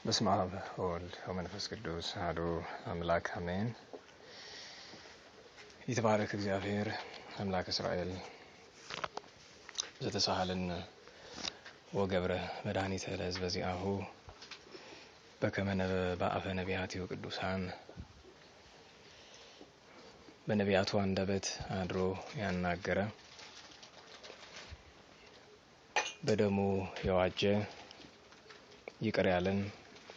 በስመ አብ ወወልድ ወመንፈስ ቅዱስ አሐዱ አምላክ አሜን። ይትባረክ እግዚአብሔር አምላክ እስራኤል ዘተሳሃለን ወገብረ መድኃኒተ ለሕዝበ ዚአሁ በከመ በአፈ ነቢያቲሁ ቅዱሳን። በነቢያቱ አንደበት አድሮ ያናገረ በደሙ የዋጀ ይቅር ያለን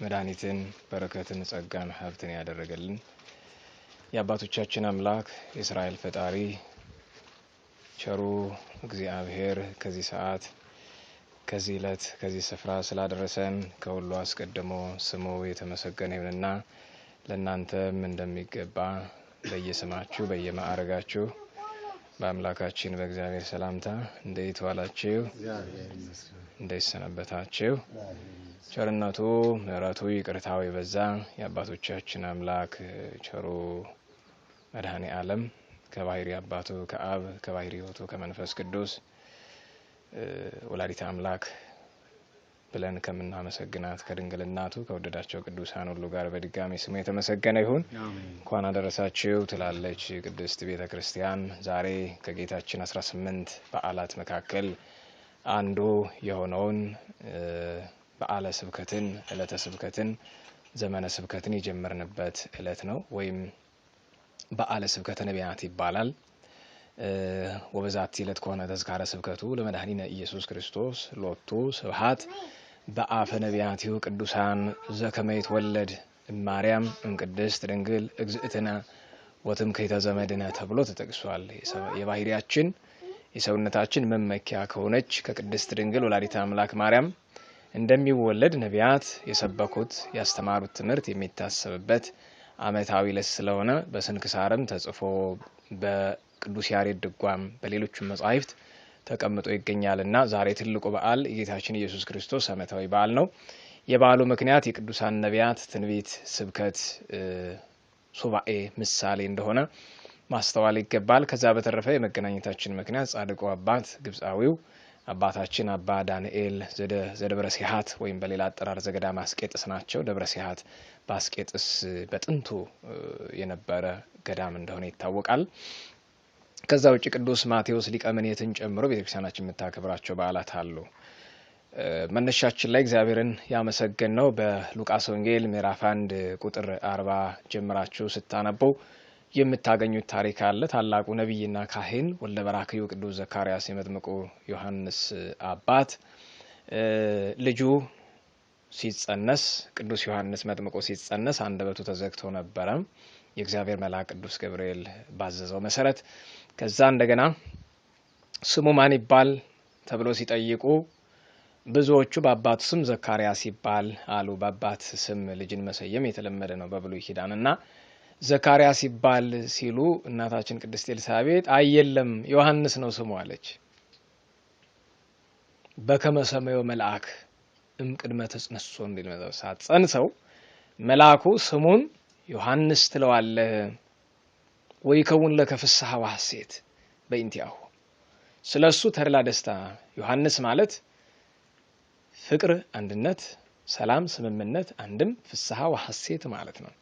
መድኃኒትን በረከትን ጸጋን ሀብትን ያደረገልን የአባቶቻችን አምላክ የእስራኤል ፈጣሪ ቸሩ እግዚአብሔር ከዚህ ሰዓት ከዚህ ዕለት ከዚህ ስፍራ ስላደረሰን ከሁሉ አስቀድሞ ስሙ የተመሰገነ ይሁንና ለእናንተም እንደሚገባ በየስማችሁ በየማዕረጋችሁ በአምላካችን በእግዚአብሔር ሰላምታ እንዴት ዋላችሁ? እንዴት ሰነበታችሁ? ቸርነቱ ምሕረቱ ይቅርታው የበዛ የአባቶቻችን አምላክ ቸሩ መድኃኔ ዓለም ከባህሪ አባቱ ከአብ ከባህሪ ሕይወቱ ከመንፈስ ቅዱስ ወላዲተ አምላክ ብለን ከምናመሰግናት ከድንግል እናቱ ከወደዳቸው ቅዱሳን ሁሉ ጋር በድጋሚ ስሙ የተመሰገነ ይሁን። እንኳን አደረሳችሁ ትላለች ቅድስት ቤተ ክርስቲያን። ዛሬ ከጌታችን 18 በዓላት መካከል አንዱ የሆነውን በዓለ ስብከትን ዕለተ ስብከትን ዘመነ ስብከትን የጀመርንበት ዕለት ነው። ወይም በዓለ ስብከተ ነቢያት ይባላል። ወበዛቲ ዕለት ከሆነ ተዝካረ ስብከቱ ለመድኃኒነ ኢየሱስ ክርስቶስ ሎቱ ስብሐት በአፈ ነቢያቲሁ ቅዱሳን ዘከመ ይትወለድ እማርያም እምቅድስት ድንግል እግዝእትነ ወትምክሕተ ዘመድነ ተብሎ ተጠቅሷል። የባህሪያችን የሰውነታችን መመኪያ ከሆነች ከቅድስት ድንግል ወላዲተ አምላክ ማርያም እንደሚወለድ ነቢያት የሰበኩት ያስተማሩት ትምህርት የሚታሰብበት ዓመታዊ ዕለት ስለሆነ በስንክሳርም ተጽፎ በቅዱስ ያሬድ ድጓም በሌሎችም መጻሕፍት ተቀምጦ ይገኛልና ዛሬ ትልቁ በዓል የጌታችን ኢየሱስ ክርስቶስ ዓመታዊ በዓል ነው። የበዓሉ ምክንያት የቅዱሳን ነቢያት ትንቢት፣ ስብከት፣ ሱባኤ ምሳሌ እንደሆነ ማስተዋል ይገባል። ከዛ በተረፈ የመገናኘታችን ምክንያት ጻድቁ አባት ግብፃዊው አባታችን አባ ዳንኤል ዘደብረ ሲሃት ወይም በሌላ አጠራር ዘገዳመ አስቄጥስ ናቸው። ደብረ ሲሃት በአስቄጥስ በጥንቱ የነበረ ገዳም እንደሆነ ይታወቃል። ከዛ ውጭ ቅዱስ ማቴዎስ ሊቀ ምኔትን ጨምሮ ቤተክርስቲያናችን የምታከብራቸው በዓላት አሉ። መነሻችን ላይ እግዚአብሔርን ያመሰገን ነው። በሉቃስ ወንጌል ምዕራፍ 1 ቁጥር 40 ጀምራችሁ ስታነቡ የምታገኙት ታሪክ አለ። ታላቁ ነቢይና ካህን ወልደ በራክዩ ቅዱስ ዘካርያስ የመጥምቁ ዮሐንስ አባት ልጁ ሲጸነስ ቅዱስ ዮሐንስ መጥምቁ ሲጸነስ አንደበቱ ተዘግቶ ነበረ የእግዚአብሔር መልአክ ቅዱስ ገብርኤል ባዘዘው መሰረት። ከዛ እንደገና ስሙ ማን ይባል ተብሎ ሲጠይቁ ብዙዎቹ በአባቱ ስም ዘካርያስ ይባል አሉ። በአባት ስም ልጅን መሰየም የተለመደ ነው በብሉይ ኪዳንና ዘካርያስ ይባል ሲሉ እናታችን ቅድስት ኤልሳቤጥ አየለም ዮሐንስ ነው ስሙ አለች። በከመ ሰመዮ መልአክ እምቅድመ ተጽንሶ እንዲል ሳትጸንሰው መልአኩ ስሙን ዮሐንስ ትለዋለህ ወይ ከውን ለከ ፍስሐ ወሐሴት በእንቲአሁ ስለሱ ተድላ ደስታ። ዮሐንስ ማለት ፍቅር፣ አንድነት፣ ሰላም፣ ስምምነት አንድም ፍስሐ ወሐሴት ማለት ነው።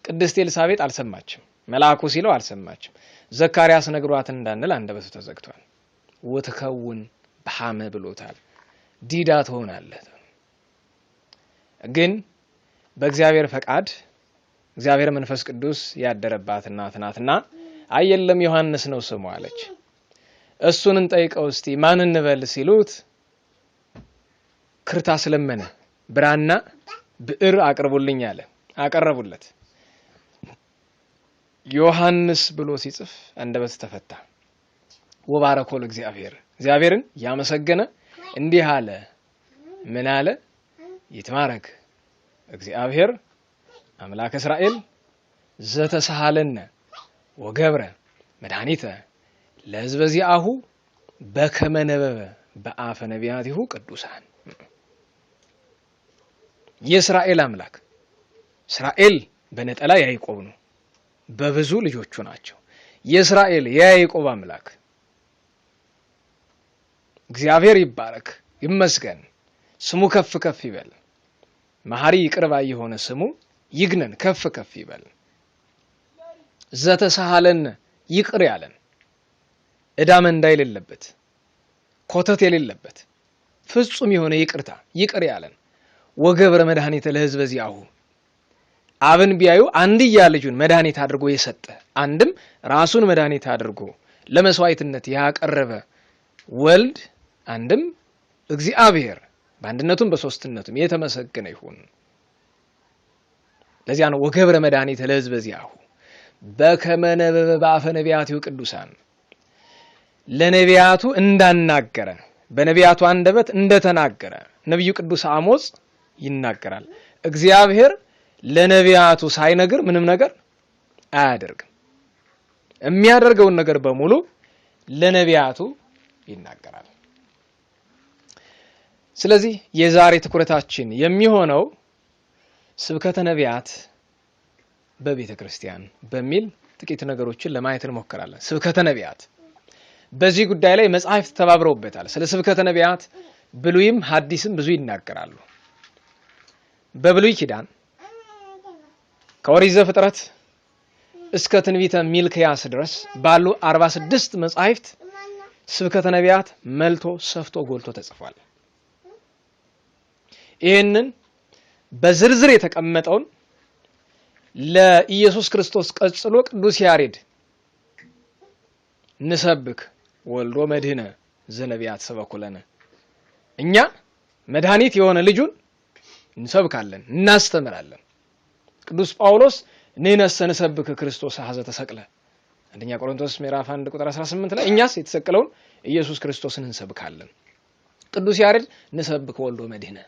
ቅድስት ኤልሳቤጥ አልሰማችም። መልአኩ ሲለው አልሰማችም። ዘካርያስ ነግሯት እንዳንል አንደበቱ ተዘግቷል። ወትከውን በሐመ ብሎታል። ዲዳ ትሆናለህ። ግን በእግዚአብሔር ፈቃድ እግዚአብሔር መንፈስ ቅዱስ ያደረባት እናት ናትና አየለም ዮሐንስ ነው ስሙ አለች። እሱን እንጠይቀው እስቲ ማን እንበል ሲሉት ክርታስ ለመነ። ብራና ብዕር አቅርቡልኝ አለ። አቀረቡለት። ዮሐንስ ብሎ ሲጽፍ አንደበት ተፈታ። ወባረኮ ለእግዚአብሔር እግዚአብሔርን ያመሰገነ እንዲህ አለ። ምን አለ? ይትባረክ እግዚአብሔር አምላክ እስራኤል ዘተሳሃለነ ወገብረ መድኃኒተ ለሕዝበ ዚአሁ በከመ ነበበ በአፈ ነቢያቲሁ ቅዱሳን። የእስራኤል አምላክ እስራኤል በነጠላ ያዕቆብ ነው፣ በብዙ ልጆቹ ናቸው። የእስራኤል የያዕቆብ አምላክ እግዚአብሔር ይባረክ ይመስገን፣ ስሙ ከፍ ከፍ ይበል። መሐሪ ይቅር ባይ የሆነ ስሙ ይግነን ከፍ ከፍ ይበል። ዘተሳሃለን ይቅር ያለን ዕዳ መንዳ የሌለበት ኮተት የሌለበት ፍጹም የሆነ ይቅርታ ይቅር ያለን ወገብረ መድኃኒተ ለሕዝበ ዚአሁ አብን ቢያዩ አንድያ ልጁን መድኃኒት አድርጎ የሰጠ አንድም ራሱን መድኃኒት አድርጎ ለመስዋዕትነት ያቀረበ ወልድ አንድም እግዚአብሔር በአንድነቱም በሶስትነቱም የተመሰገነ ይሁን። ለዚያ ነው ወገብረ መድኃኒተ ለሕዝበ ዚአሁ በከመ ነበበ በአፈ ነቢያቲሁ ቅዱሳን ለነቢያቱ እንዳናገረ በነቢያቱ አንደበት እንደተናገረ ነብዩ ቅዱስ አሞጽ ይናገራል። እግዚአብሔር ለነቢያቱ ሳይነግር ምንም ነገር አያደርግም። የሚያደርገውን ነገር በሙሉ ለነቢያቱ ይናገራል። ስለዚህ የዛሬ ትኩረታችን የሚሆነው ስብከተ ነቢያት በቤተ ክርስቲያን በሚል ጥቂት ነገሮችን ለማየት እንሞክራለን። ስብከተ ነቢያት በዚህ ጉዳይ ላይ መጻሕፍት ተባብረውበታል። ስለ ስብከተ ነቢያት ብሉይም ሐዲስም ብዙ ይናገራሉ። በብሉይ ኪዳን ከኦሪት ዘፍጥረት እስከ ትንቢተ ሚልክያስ ድረስ ባሉ 46 መጻሕፍት ስብከተ ነቢያት መልቶ ሰፍቶ ጎልቶ ተጽፏል። ይህንን በዝርዝር የተቀመጠውን ለኢየሱስ ክርስቶስ ቀጽሎ ቅዱስ ያሬድ ንሰብክ ወልዶ መድህነ ዘነቢያት ሰበኩለነ እኛ መድኃኒት የሆነ ልጁን እንሰብካለን እናስተምራለን። ቅዱስ ጳውሎስ ነነሰ ንሰብክ ክርስቶስ ሀዘ ተሰቅለ አንደኛ ቆሮንቶስ ምዕራፍ 1 ቁጥር 18 ላይ እኛስ የተሰቀለውን ኢየሱስ ክርስቶስን እንሰብካለን። ቅዱስ ያሬድ ንሰብክ ወልዶ መድህነ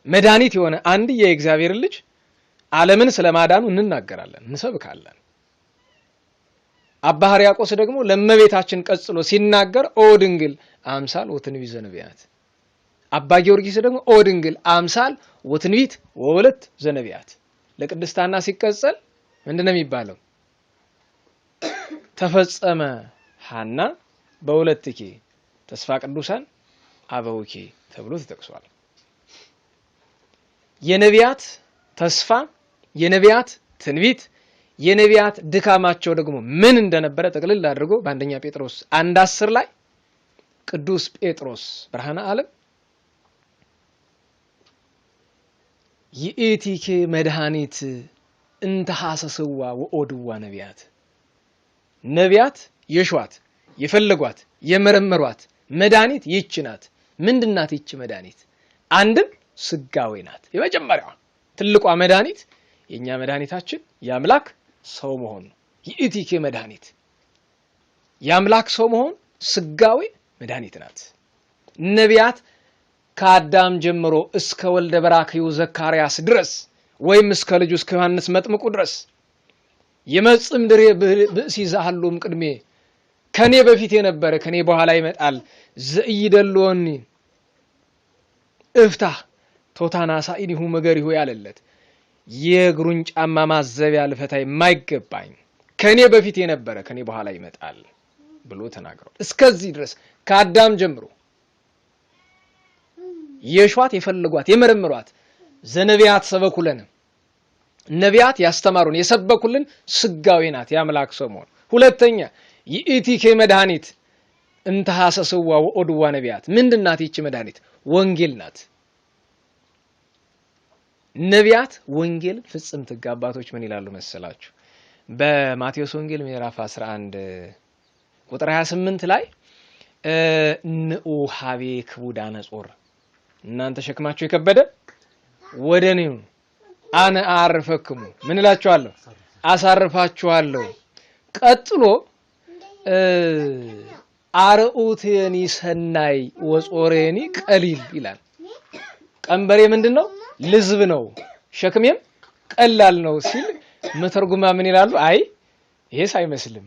መድኃኒት የሆነ አንድ የእግዚአብሔር ልጅ ዓለምን ስለማዳኑ እንናገራለን እንሰብካለን። አባ ሕርያቆስ ደግሞ ለእመቤታችን ቀጽሎ ሲናገር ኦ ድንግል አምሳል ወትንቢት ዘነቢያት፣ አባ ጊዮርጊስ ደግሞ ኦ ድንግል አምሳል ወትንቢት ወወለት ዘነቢያት። ለቅድስት ሐና ሲቀጸል ምንድነው የሚባለው? ተፈጸመ ሐና በሁለትኪ ተስፋ ቅዱሳን አበውኪ ተብሎ ተጠቅሷል። የነቢያት ተስፋ የነቢያት ትንቢት የነቢያት ድካማቸው ደግሞ ምን እንደነበረ ጠቅልል አድርጎ በአንደኛ ጴጥሮስ 1:10 ላይ ቅዱስ ጴጥሮስ ብርሃነ ዓለም ይእቲኬ መድኃኒት እንተ ሐሰስዋ ወኦድዋ ነቢያት ነቢያት የሿት የፈለጓት የመረመሯት መድኃኒት ይህች ናት። ምንድናት ይህች መድኃኒት? አንድም ስጋዌ ናት። የመጀመሪያዋ ትልቋ መድኃኒት የኛ መድኃኒታችን የአምላክ ሰው መሆን ነው። ይእቲኬ መድኃኒት የአምላክ ሰው መሆን ስጋዌ መድኃኒት ናት። ነቢያት ከአዳም ጀምሮ እስከ ወልደ በራክዩ ዘካርያስ ድረስ ወይም እስከ ልጁ እስከ ዮሐንስ መጥምቁ ድረስ የመጽም ድሬ ብእሲ ዘሐሎም ቅድሜ ከኔ በፊት የነበረ ከኔ በኋላ ይመጣል ዘኢይደልወኒ እፍታህ ቶታናሳ ኢኒሁ መገሪሁ ያለለት የእግሩን ጫማ ማዘቢያ ልፈታ የማይገባኝ ከኔ በፊት የነበረ ከኔ በኋላ ይመጣል ብሎ ተናግሯል። እስከዚህ ድረስ ከአዳም ጀምሮ የሿት የፈለጓት የመረመሯት ዘነቢያት ሰበኩለን ነቢያት ያስተማሩን የሰበኩልን ስጋዌ ናት የአምላክ ሰው መሆን። ሁለተኛ ይእቲኬ መድኃኒት እንተ ሐሰስዋ ወኦድዋ ነቢያት ምንድናት ይህች መድኃኒት? ወንጌል ናት። ነቢያት ወንጌል ፍጽም ትጋባቶች ምን ይላሉ መሰላችሁ? በማቴዎስ ወንጌል ምዕራፍ 11 ቁጥር 28 ላይ ንዑ ሀቤ ክቡዳነ ጾር እናንተ ሸክማችሁ የከበደ ወደኔ ኑ አነ አርፈክሙ ምን እላችኋለሁ አሳርፋችኋለሁ። ቀጥሎ አርኡትኒ ሰናይ ወጾሬኒ ቀሊል ይላል። ቀንበሬ ምንድነው? ልዝብ ነው፣ ሸክሜም ቀላል ነው ሲል መተርጉማ ምን ይላሉ? አይ ይሄስ አይመስልም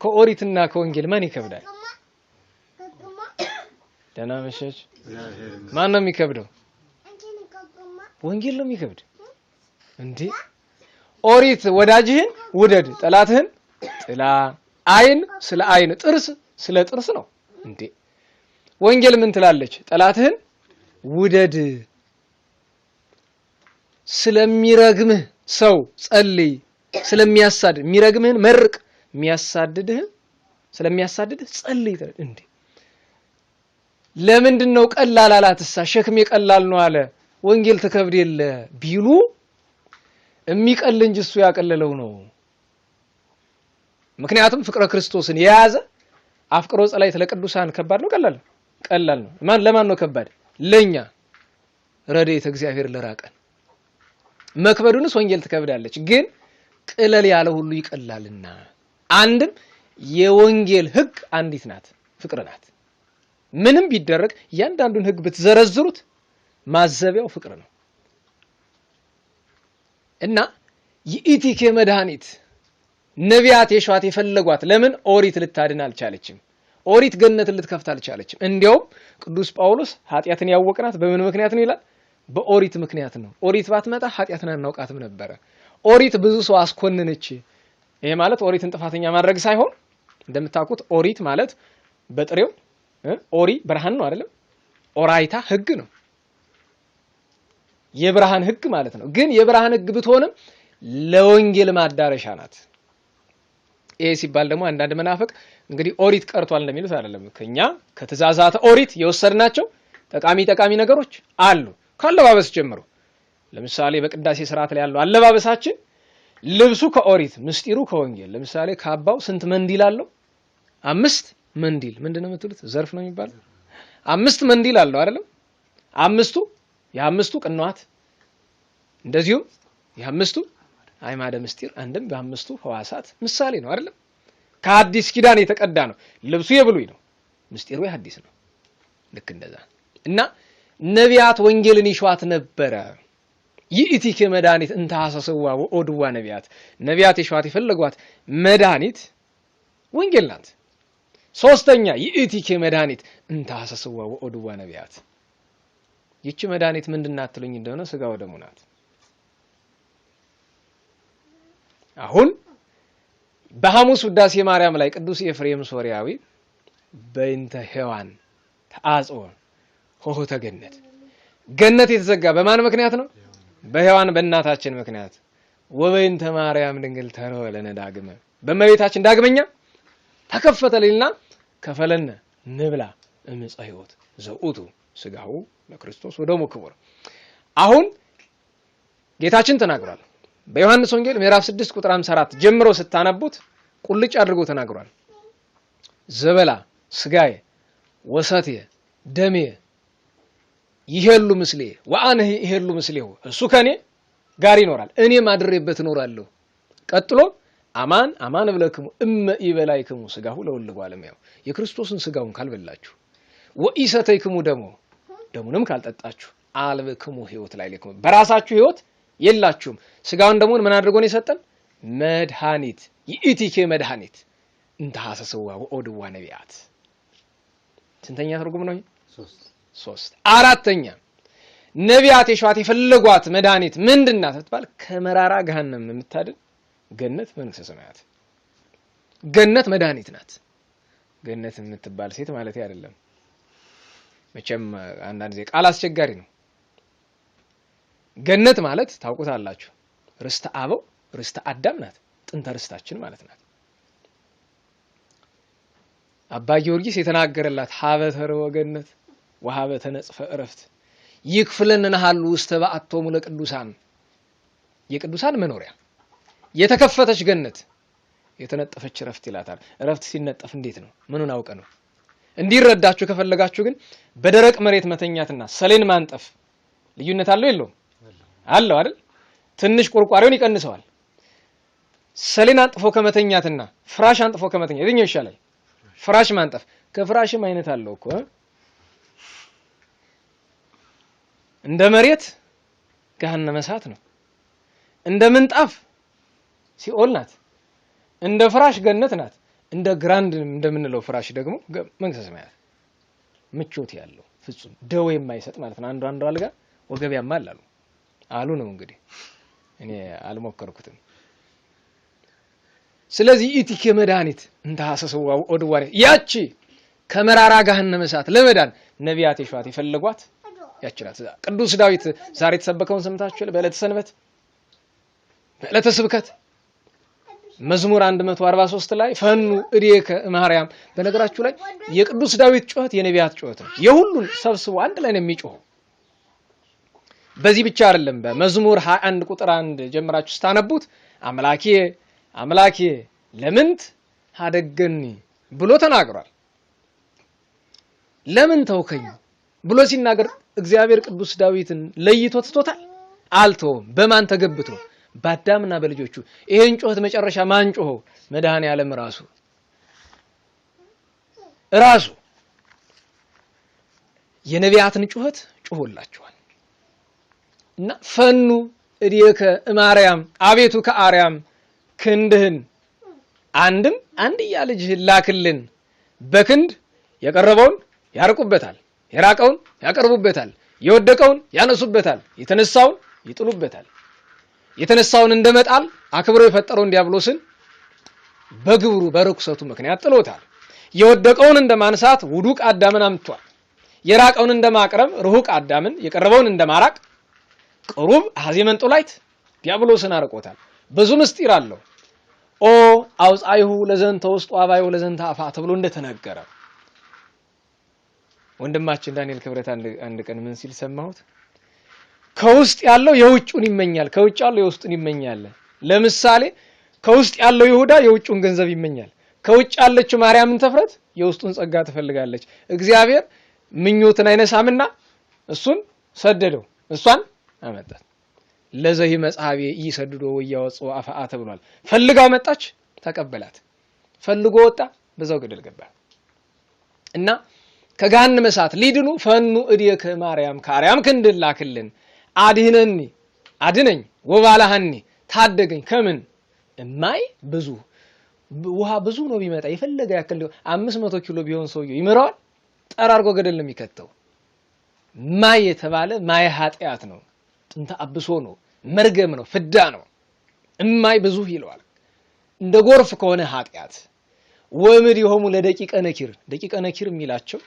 ከኦሪትና ከወንጌል ማን ይከብዳል? ደህና መሸች። ማን ነው የሚከብደው? ወንጌል ነው የሚከብድ እንዴ? ኦሪት ወዳጅህን ውደድ ጠላትህን ጥላ፣ አይን ስለ አይን ጥርስ ስለ ጥርስ ነው እንዴ? ወንጌል ምን ትላለች? ጠላትህን ውደድ ስለሚረግምህ ሰው ጸልይ፣ ስለሚያሳድድ የሚረግምህን መርቅ፣ የሚያሳድድህ ስለሚያሳድድህ ጸልይ። እንዴ ለምንድነው ቀላል አላትሳ? ሸክሜ ቀላል ነው አለ። ወንጌል ተከብድ የለ ቢሉ የሚቀል እንጂ እሱ ያቀለለው ነው። ምክንያቱም ፍቅረ ክርስቶስን የያዘ አፍቅሮ ጸላይት ለቅዱሳን ከባድ ነው ቀላል ነው? ቀላል ነው። ለማን ነው ከባድ? ለኛ ረድኤተ እግዚአብሔር ለራቀን። መክበዱንስ ወንጌል ትከብዳለች፣ ግን ቅለል ያለ ሁሉ ይቀላልና። አንድም የወንጌል ሕግ አንዲት ናት፣ ፍቅር ናት። ምንም ቢደረግ እያንዳንዱን ሕግ ብትዘረዝሩት ማዘቢያው ፍቅር ነው። እና የኢቲኬ መድኃኒት ነቢያት የሸዋት የፈለጓት ለምን ኦሪት ልታድን አልቻለችም? ኦሪት ገነትን ልትከፍት አልቻለችም። እንዲያውም ቅዱስ ጳውሎስ ኃጢአትን ያወቅናት በምን ምክንያት ነው ይላል? በኦሪት ምክንያት ነው። ኦሪት ባትመጣ ኃጢአትን አናውቃትም ነበረ። ኦሪት ብዙ ሰው አስኮንነች። ይሄ ማለት ኦሪትን ጥፋተኛ ማድረግ ሳይሆን እንደምታውቁት ኦሪት ማለት በጥሬው ኦሪ ብርሃን ነው አይደለም? ኦራይታ ሕግ ነው፣ የብርሃን ሕግ ማለት ነው። ግን የብርሃን ሕግ ብትሆንም ለወንጌል ማዳረሻ ናት። ይሄ ሲባል ደግሞ አንዳንድ መናፍቅ እንግዲህ ኦሪት ቀርቷል እንደሚሉት አይደለም። ከኛ ከትእዛዛተ ኦሪት የወሰድናቸው ጠቃሚ ነገሮች አሉ። ካለባበስ ጀምሮ ለምሳሌ በቅዳሴ ስርዓት ላይ ያለው አለባበሳችን ልብሱ ከኦሪት ምስጢሩ ከወንጌል። ለምሳሌ ካባው ስንት መንዲል አለው? 5 መንዲል። ምንድነው የምትሉት? ዘርፍ ነው የሚባለው። 5 መንዲል አለው አይደለም? የአምስቱ ቅንዋት እንደዚሁም የአምስቱ አዕማደ ምስጢር አንድም በአምስቱ ሕዋሳት ምሳሌ ነው አይደለም? ከአዲስ ኪዳን የተቀዳ ነው። ልብሱ የብሉይ ነው፣ ምስጢሩ የሐዲስ ነው። ልክ እንደዛ እና ነቢያት ወንጌልን ይሿት ነበረ። ይእቲኬ መድኃኒት እንተ ሐሰስዋ ወኦድዋ ነቢያት ይሿት የፈለጓት መድኃኒት ወንጌል ናት። ሶስተኛ ይእቲኬ መድኃኒት እንተ ሐሰስዋ ወኦድዋ ነቢያት። ይቺ መድኃኒት ምንድናት ትሉኝ እንደሆነ ስጋው ደሙ ናት። አሁን በሐሙስ ውዳሴ ማርያም ላይ ቅዱስ ኤፍሬም ሶርያዊ በእንተ ሔዋን ተአጽኦ ሆሆተ ገነት፣ ገነት የተዘጋ በማን ምክንያት ነው? በሔዋን በእናታችን ምክንያት። ወበእንተ ማርያም ድንግል ተርኅወ ለነ ዳግመ፣ በእመቤታችን ዳግመኛ ተከፈተልና ከፈለነ ንብላ እምፀ ሕይወት ዘውቱ ስጋሁ ለክርስቶስ ወደሙ ክቡር። አሁን ጌታችን ተናግሯል። በዮሐንስ ወንጌል ምዕራፍ 6 ቁጥር 54 ጀምሮ ስታነቡት ቁልጭ አድርጎ ተናግሯል። ዘበላ ስጋዬ ወሰትየ ደሜ ይሄሉ ምስሌ ወአንህ ይሄሉ ምስሌው፣ እሱ ከኔ ጋር ይኖራል እኔም አድሬበት እኖራለሁ። ቀጥሎ አማን አማን ብለክሙ እመ ይበላይክሙ ስጋሁ ለወልድ ዋለመያው፣ የክርስቶስን ስጋውን ካልበላችሁ ወኢሰተይክሙ ደሙንም ካልጠጣችሁ አልብክሙ ሕይወት ላይ ለክሙ፣ በራሳችሁ ሕይወት የላችሁም። ስጋውን ደሙን ምን አድርጎ ነው የሰጠን? መድኃኒት። ይእቲኬ መድኃኒት እንተ ሐሰስዋ ወኦድዋ ነቢያት። ስንተኛ ትርጉም ነው? 3። አራተኛ ነቢያት የሸዋት የፈለጓት መድኃኒት ምንድናት ትባል? ከመራራ ገሃነም የምታድን ገነት መንግሥተ ሰማያት። ገነት መድኃኒት ናት። ገነት የምትባል ሴት ማለት አይደለም። መቼም አንዳንድ ጊዜ ቃል አስቸጋሪ ነው። ገነት ማለት ታውቁታላችሁ፣ ርስተ አበው ርስተ አዳም ናት። ጥንተ ርስታችን ማለት ናት። አባ ጊዮርጊስ የተናገረላት ሀበተ ወገነት ወሀበተ ነጽፈ ዕረፍት ይክፍለንናሉ ውስተ በአቶሙ ለቅዱሳን፣ የቅዱሳን መኖሪያ የተከፈተች ገነት የተነጠፈች ዕረፍት ይላታል። ዕረፍት ሲነጠፍ እንዴት ነው? ምኑን አውቀ ነው? እንዲረዳችሁ ከፈለጋችሁ ግን በደረቅ መሬት መተኛትና ሰሌን ማንጠፍ ልዩነት አለው የለውም? አለው አይደል? ትንሽ ቁርቋሬውን ይቀንሰዋል። ሰሌን አንጥፎ ከመተኛትና ፍራሽ አንጥፎ ከመተኛ የትኛው ይሻላል? ፍራሽ ማንጠፍ። ከፍራሽም አይነት አለው እኮ። እንደ መሬት ገሃነመ እሳት ነው፣ እንደ ምንጣፍ ሲኦል ናት፣ እንደ ፍራሽ ገነት ናት፣ እንደ ግራንድ እንደምንለው ፍራሽ ደግሞ መንግሥተ ሰማያት ምቾት ያለው ፍጹም ደዌ የማይሰጥ ማለት ነው። አንዱ አልጋ ወገቢያማ አሉ ነው እንግዲህ፣ እኔ አልሞከርኩትም። ስለዚህ ኢቲኬ መድኃኒት እንተ ሐሰስዋ ወኦድዋ፣ ያቺ ከመራራ ገሃነመ እሳት ለመዳን ነቢያት የሸዋት የፈለጓት ያችላል። ቅዱስ ዳዊት ዛሬ ተሰበከውን ሰምታችሁ በዕለተ ሰንበት በዕለተ ስብከት መዝሙር 143 ላይ ፈኑ እዴከ ማርያም። በነገራችሁ ላይ የቅዱስ ዳዊት ጩኸት የነቢያት ጩኸት ነው። የሁሉን ሰብስቦ አንድ ላይ ነው የሚጮኸው። በዚህ ብቻ አይደለም። በመዝሙር 21 ቁጥር 1 ጀምራችሁ ስታነቡት አምላኬ አምላኬ ለምንት ሀደገኒ ብሎ ተናግሯል። ለምን ተውከኝ ብሎ ሲናገር እግዚአብሔር ቅዱስ ዳዊትን ለይቶ ትቶታል? አልተውም። በማን ተገብቶ? በአዳምና በልጆቹ። ይሄን ጩኸት መጨረሻ ማን ጮኸው? መድኃኔዓለም ራሱ የነቢያትን ጩኸት ጮሆላቸዋል። እና ፈኑ እዴከ ማርያም አቤቱ ከአርያም ክንድህን አንድያ ልጅህን ላክልን። በክንድ የቀረበውን ያርቁበታል፣ የራቀውን ያቀርቡበታል፣ የወደቀውን ያነሱበታል፣ የተነሳውን ይጥሉበታል። የተነሳውን እንደመጣል አክብሮ የፈጠረውን ዲያብሎስን በግብሩ በርኩሰቱ ምክንያት ጥሎታል። የወደቀውን እንደማንሳት ውዱቅ አዳምን አምጥቷል። የራቀውን እንደማቅረብ ርሁቅ አዳምን፣ የቀረበውን እንደማራቅ ቅሩብ አሐዜ መንጦላይት ዲያብሎስን አርቆታል። ብዙ ምስጢር አለው። ኦ አውጻይሁ ለዘንተ ውስጥ አባይሁ ለዘንተ አፋ ተብሎ እንደተነገረ ወንድማችን ዳንኤል ክብረት አንድ ቀን ምን ሲል ሰማሁት? ከውስጥ ያለው የውጭውን ይመኛል፣ ከውጭ ያለው የውስጡን ይመኛል። ለምሳሌ ከውስጥ ያለው ይሁዳ የውጭውን ገንዘብ ይመኛል፣ ከውጭ ያለችው ማርያምን ተፍረት የውስጡን ጸጋ ትፈልጋለች። እግዚአብሔር ምኞትን አይነሳምና እሱን ሰደደው፣ እሷን አመጣት። ለዘሂ መጽሐቤ ይሰድዶ ወያወጽኦ አፋአ ተብሏል። ፈልጋው መጣች፣ ተቀበላት። ፈልጎ ወጣ፣ በዛው ገደል ገባ። እና ከገሃነመ እሳት ሊድኑ ፈኑ እዴከ ማርያም ከአርያም ክንድህን ላክልን። አድነኝ ወባላሃኒ ታደገኝ ከምን እማይ ብዙ ውሃ ብዙ ነው ቢመጣ የፈለገ ያክል 500 ኪሎ ቢሆን ሰውየው ይምራዋል? ጠራርጎ ገደል ነው የሚከተው። ማይ የተባለ ማይ ኃጢአት ነው፣ ጥንተ አብሶ ነው፣ መርገም ነው፣ ፍዳ ነው። እማይ ብዙ ይለዋል። እንደ ጎርፍ ከሆነ ኃጢአት ወምድ ይሆሙ ለደቂቀ ነኪር ደቂቀ ነኪር የሚላቸው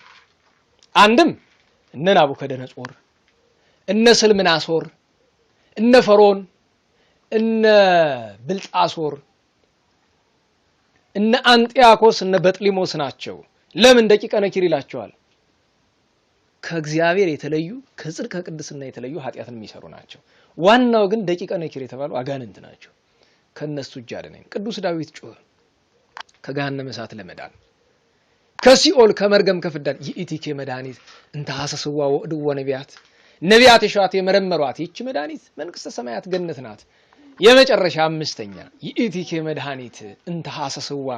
አንድም እነ ናቡከደነጾር፣ እነ ስልምናሶር፣ እነ ፈርዖን፣ እነ ብልጣሶር፣ እነ አንጢያኮስ፣ እነ በጥሊሞስ ናቸው። ለምን ደቂቀ ነኪር ይላቸዋል? ከእግዚአብሔር የተለዩ ከጽድቅ ከቅድስና የተለዩ ኃጢአትን የሚሰሩ ናቸው። ዋናው ግን ደቂቀ ነኪር የተባሉ አጋንንት ናቸው። ከነሱ እጅ አድነኝ። ቅዱስ ዳዊት ጮኸ ከገሃነመ እሳት ለመዳን፣ ከሲኦል ከመርገም ከፍዳን ይእቲኬ መድኃኒት እንተ ሐሰስዋ ወእድወ ነቢያት ነቢያት የሸዋት የመረመሯት ይህች መድኃኒት መንግስተ ሰማያት ገነት ናት። የመጨረሻ አምስተኛ ይእቲኬ መድኃኒት እንተ ሐሰስዋ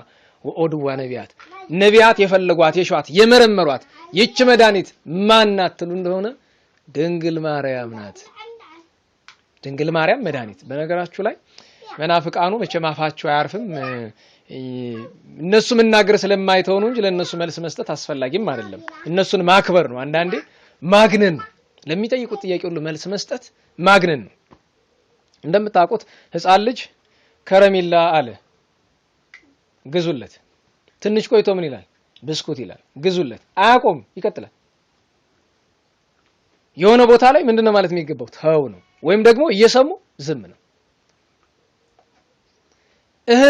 ወእድወ ነቢያት ነቢያት የፈለጓት የሸዋት የመረመሯት ይህች መድኃኒት ማን ናት ትሉ እንደሆነ ድንግል ማርያም ናት። ድንግል ማርያም መድኃኒት። በነገራችሁ ላይ መናፍቃኑ መቼም አፋቸው አያርፍም። እነሱ መናገር ስለማይተው ነው እንጂ ለነሱ መልስ መስጠት አስፈላጊም አይደለም። እነሱን ማክበር ነው። አንዳንዴ ማግነን ለሚጠይቁት ጥያቄ ሁሉ መልስ መስጠት ማግነን ነው። እንደምታውቁት ሕፃን ልጅ ከረሜላ አለ ግዙለት። ትንሽ ቆይቶ ምን ይላል? ብስኩት ይላል። ግዙለት። አያቆም፣ ይቀጥላል። የሆነ ቦታ ላይ ምንድነው ማለት የሚገባው? ተው ነው። ወይም ደግሞ እየሰሙ ዝም ነው።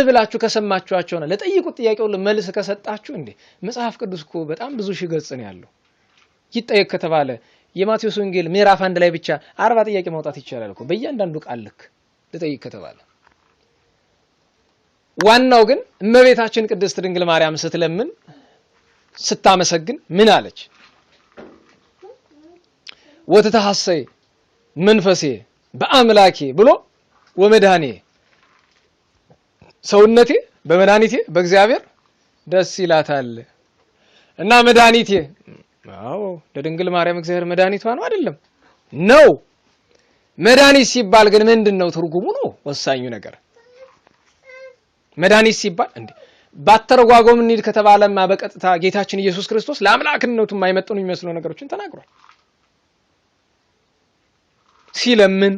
ብላችሁ ከሰማችኋቸውና ለጠይቁት ጥያቄ ሁሉ መልስ ከሰጣችሁ እንዴ መጽሐፍ ቅዱስ እኮ በጣም ብዙ ሺህ ገጽ ነው ያለው። ይጠየቅ ከተባለ የማቴዎስ ወንጌል ምዕራፍ 1 ላይ ብቻ 40 ጥያቄ ማውጣት ይቻላል እኮ በእያንዳንዱ ቃል ልክ ለጠይቅ ከተባለ። ዋናው ግን እመቤታችን ቅድስት ድንግል ማርያም ስትለምን ስታመሰግን ምን አለች? ወተተሐሰይ መንፈሴ በአምላኬ ብሎ ወመድኃኔ ሰውነቴ በመድኃኒቴ በእግዚአብሔር ደስ ይላታል። እና መድኃኒቴ አዎ ለድንግል ማርያም እግዚአብሔር መድኃኒቷ ነው አይደለም ነው። መድኃኒት ሲባል ግን ምንድነው ትርጉሙ ነው ወሳኙ ነገር። መድኃኒት ሲባል እንዴ ባተረጓጎም እንሂድ ከተባለማ በቀጥታ ጌታችን ኢየሱስ ክርስቶስ ለአምላክነቱ የማይመጥኑ የሚመስሉ ነገሮችን ተናግሯል። ሲለምን፣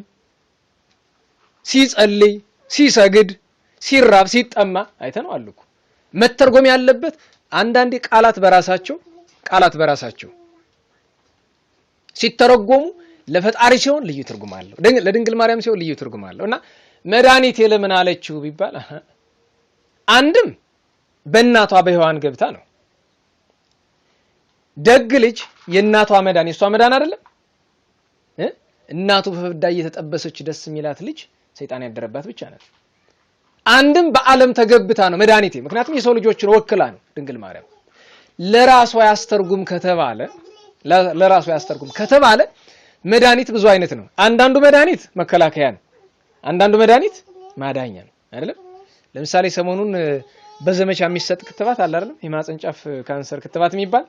ሲጸልይ፣ ሲሰግድ፣ ሲራብ፣ ሲጠማ አይተነዋል እኮ። መተርጎም ያለበት አንዳንዴ ቃላት በራሳቸው ሲተረጎሙ ለፈጣሪ ሲሆን ልዩ ትርጉም አለው፣ ለድንግል ማርያም ሲሆን ልዩ ትርጉም አለው። እና መድኃኒቴ ለምን አለችው ቢባል አንድም በእናቷ በሔዋን ገብታ ነው። ደግ ልጅ የእናቷ መዳን የሷ መዳን አይደለም? እናቱ በፍዳ እየተጠበሰች ደስ የሚላት ልጅ ሰይጣን ያደረባት ብቻ ናት። አንድም በዓለም ተገብታ ነው መድኃኒቴ። ምክንያቱም የሰው ልጆችን ወክላ ነው ድንግል ማርያም። ለራሷ ያስተርጉም ከተባለ መድኃኒት ብዙ አይነት ነው። አንዳንዱ መድኃኒት መከላከያ ነው፣ አንዳንዱ መድኃኒት ማዳኛ ነው አይደለም? ለምሳሌ ሰሞኑን በዘመቻ የሚሰጥ ክትባት አለ አይደለም? የማህፀን ጫፍ ካንሰር ክትባት የሚባል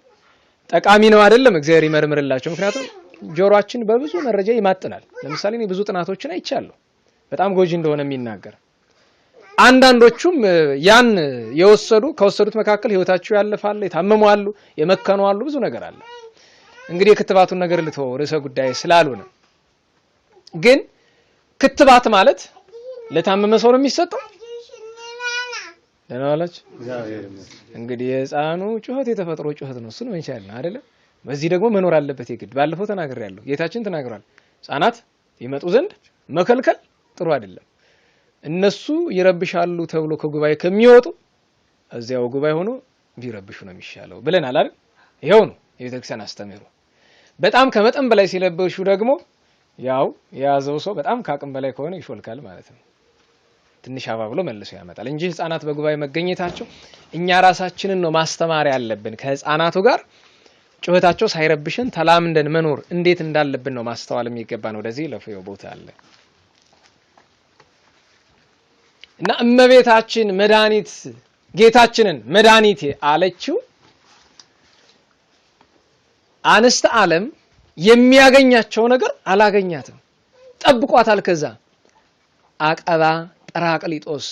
ጠቃሚ ነው አይደለም? እግዚአብሔር ይመርምርላቸው። ምክንያቱም ጆሮአችን በብዙ መረጃ ይማጥናል። ለምሳሌ እኔ ብዙ ጥናቶችን አይቻለሁ በጣም ጎጂ እንደሆነ የሚናገር። አንዳንዶቹም ያን ከወሰዱት መካከል ህይወታቸው ያለፋል፣ የታመሙ አሉ፣ የመከኑ አሉ፣ ብዙ ነገር አለ። እንግዲህ የክትባቱን ነገር ልተው ርዕሰ ጉዳይ ስላልሆነ፣ ግን ክትባት ማለት ለታመመ ሰው ነው የሚሰጠው። ለናላች እንግዲህ የህፃኑ ጩኸት የተፈጥሮ ጩኸት ነው፣ እሱን መንቻል ነው አይደለም? በዚህ ደግሞ መኖር አለበት የግድ። ባለፈው ተናግሬያለሁ፣ ጌታችን ተናግሯል። ህፃናት ይመጡ ዘንድ መከልከል ጥሩ አይደለም። እነሱ ይረብሻሉ ተብሎ ከጉባኤ ከሚወጡ እዚያው ጉባኤ ሆኖ ቢረብሹ ነው የሚሻለው ብለናል አይደል? ይሄው ነው የቤተክርስቲያን አስተምህሮ። በጣም ከመጠን በላይ ሲለበሹ ደግሞ ያው የያዘው ሰው በጣም ከአቅም በላይ ከሆነ ይሾልካል ማለት ነው። ትንሽ አባብሎ መልሶ ያመጣል እንጂ ህፃናት በጉባኤ መገኘታቸው እኛ ራሳችንን ነው ማስተማር ያለብን። ከህፃናቱ ጋር ጩኸታቸው ሳይረብሽን ተላምደን መኖር እንዴት እንዳለብን ነው ማስተዋል የሚገባን። ወደዚህ ለፈየው ቦታ አለ እና እመቤታችን መድኃኒት ጌታችንን መድኃኒቴ አለችው። አንስተ ዓለም የሚያገኛቸው ነገር አላገኛትም፣ ጠብቋታል። ከዛ አቀባ ጰራቅሊጦስ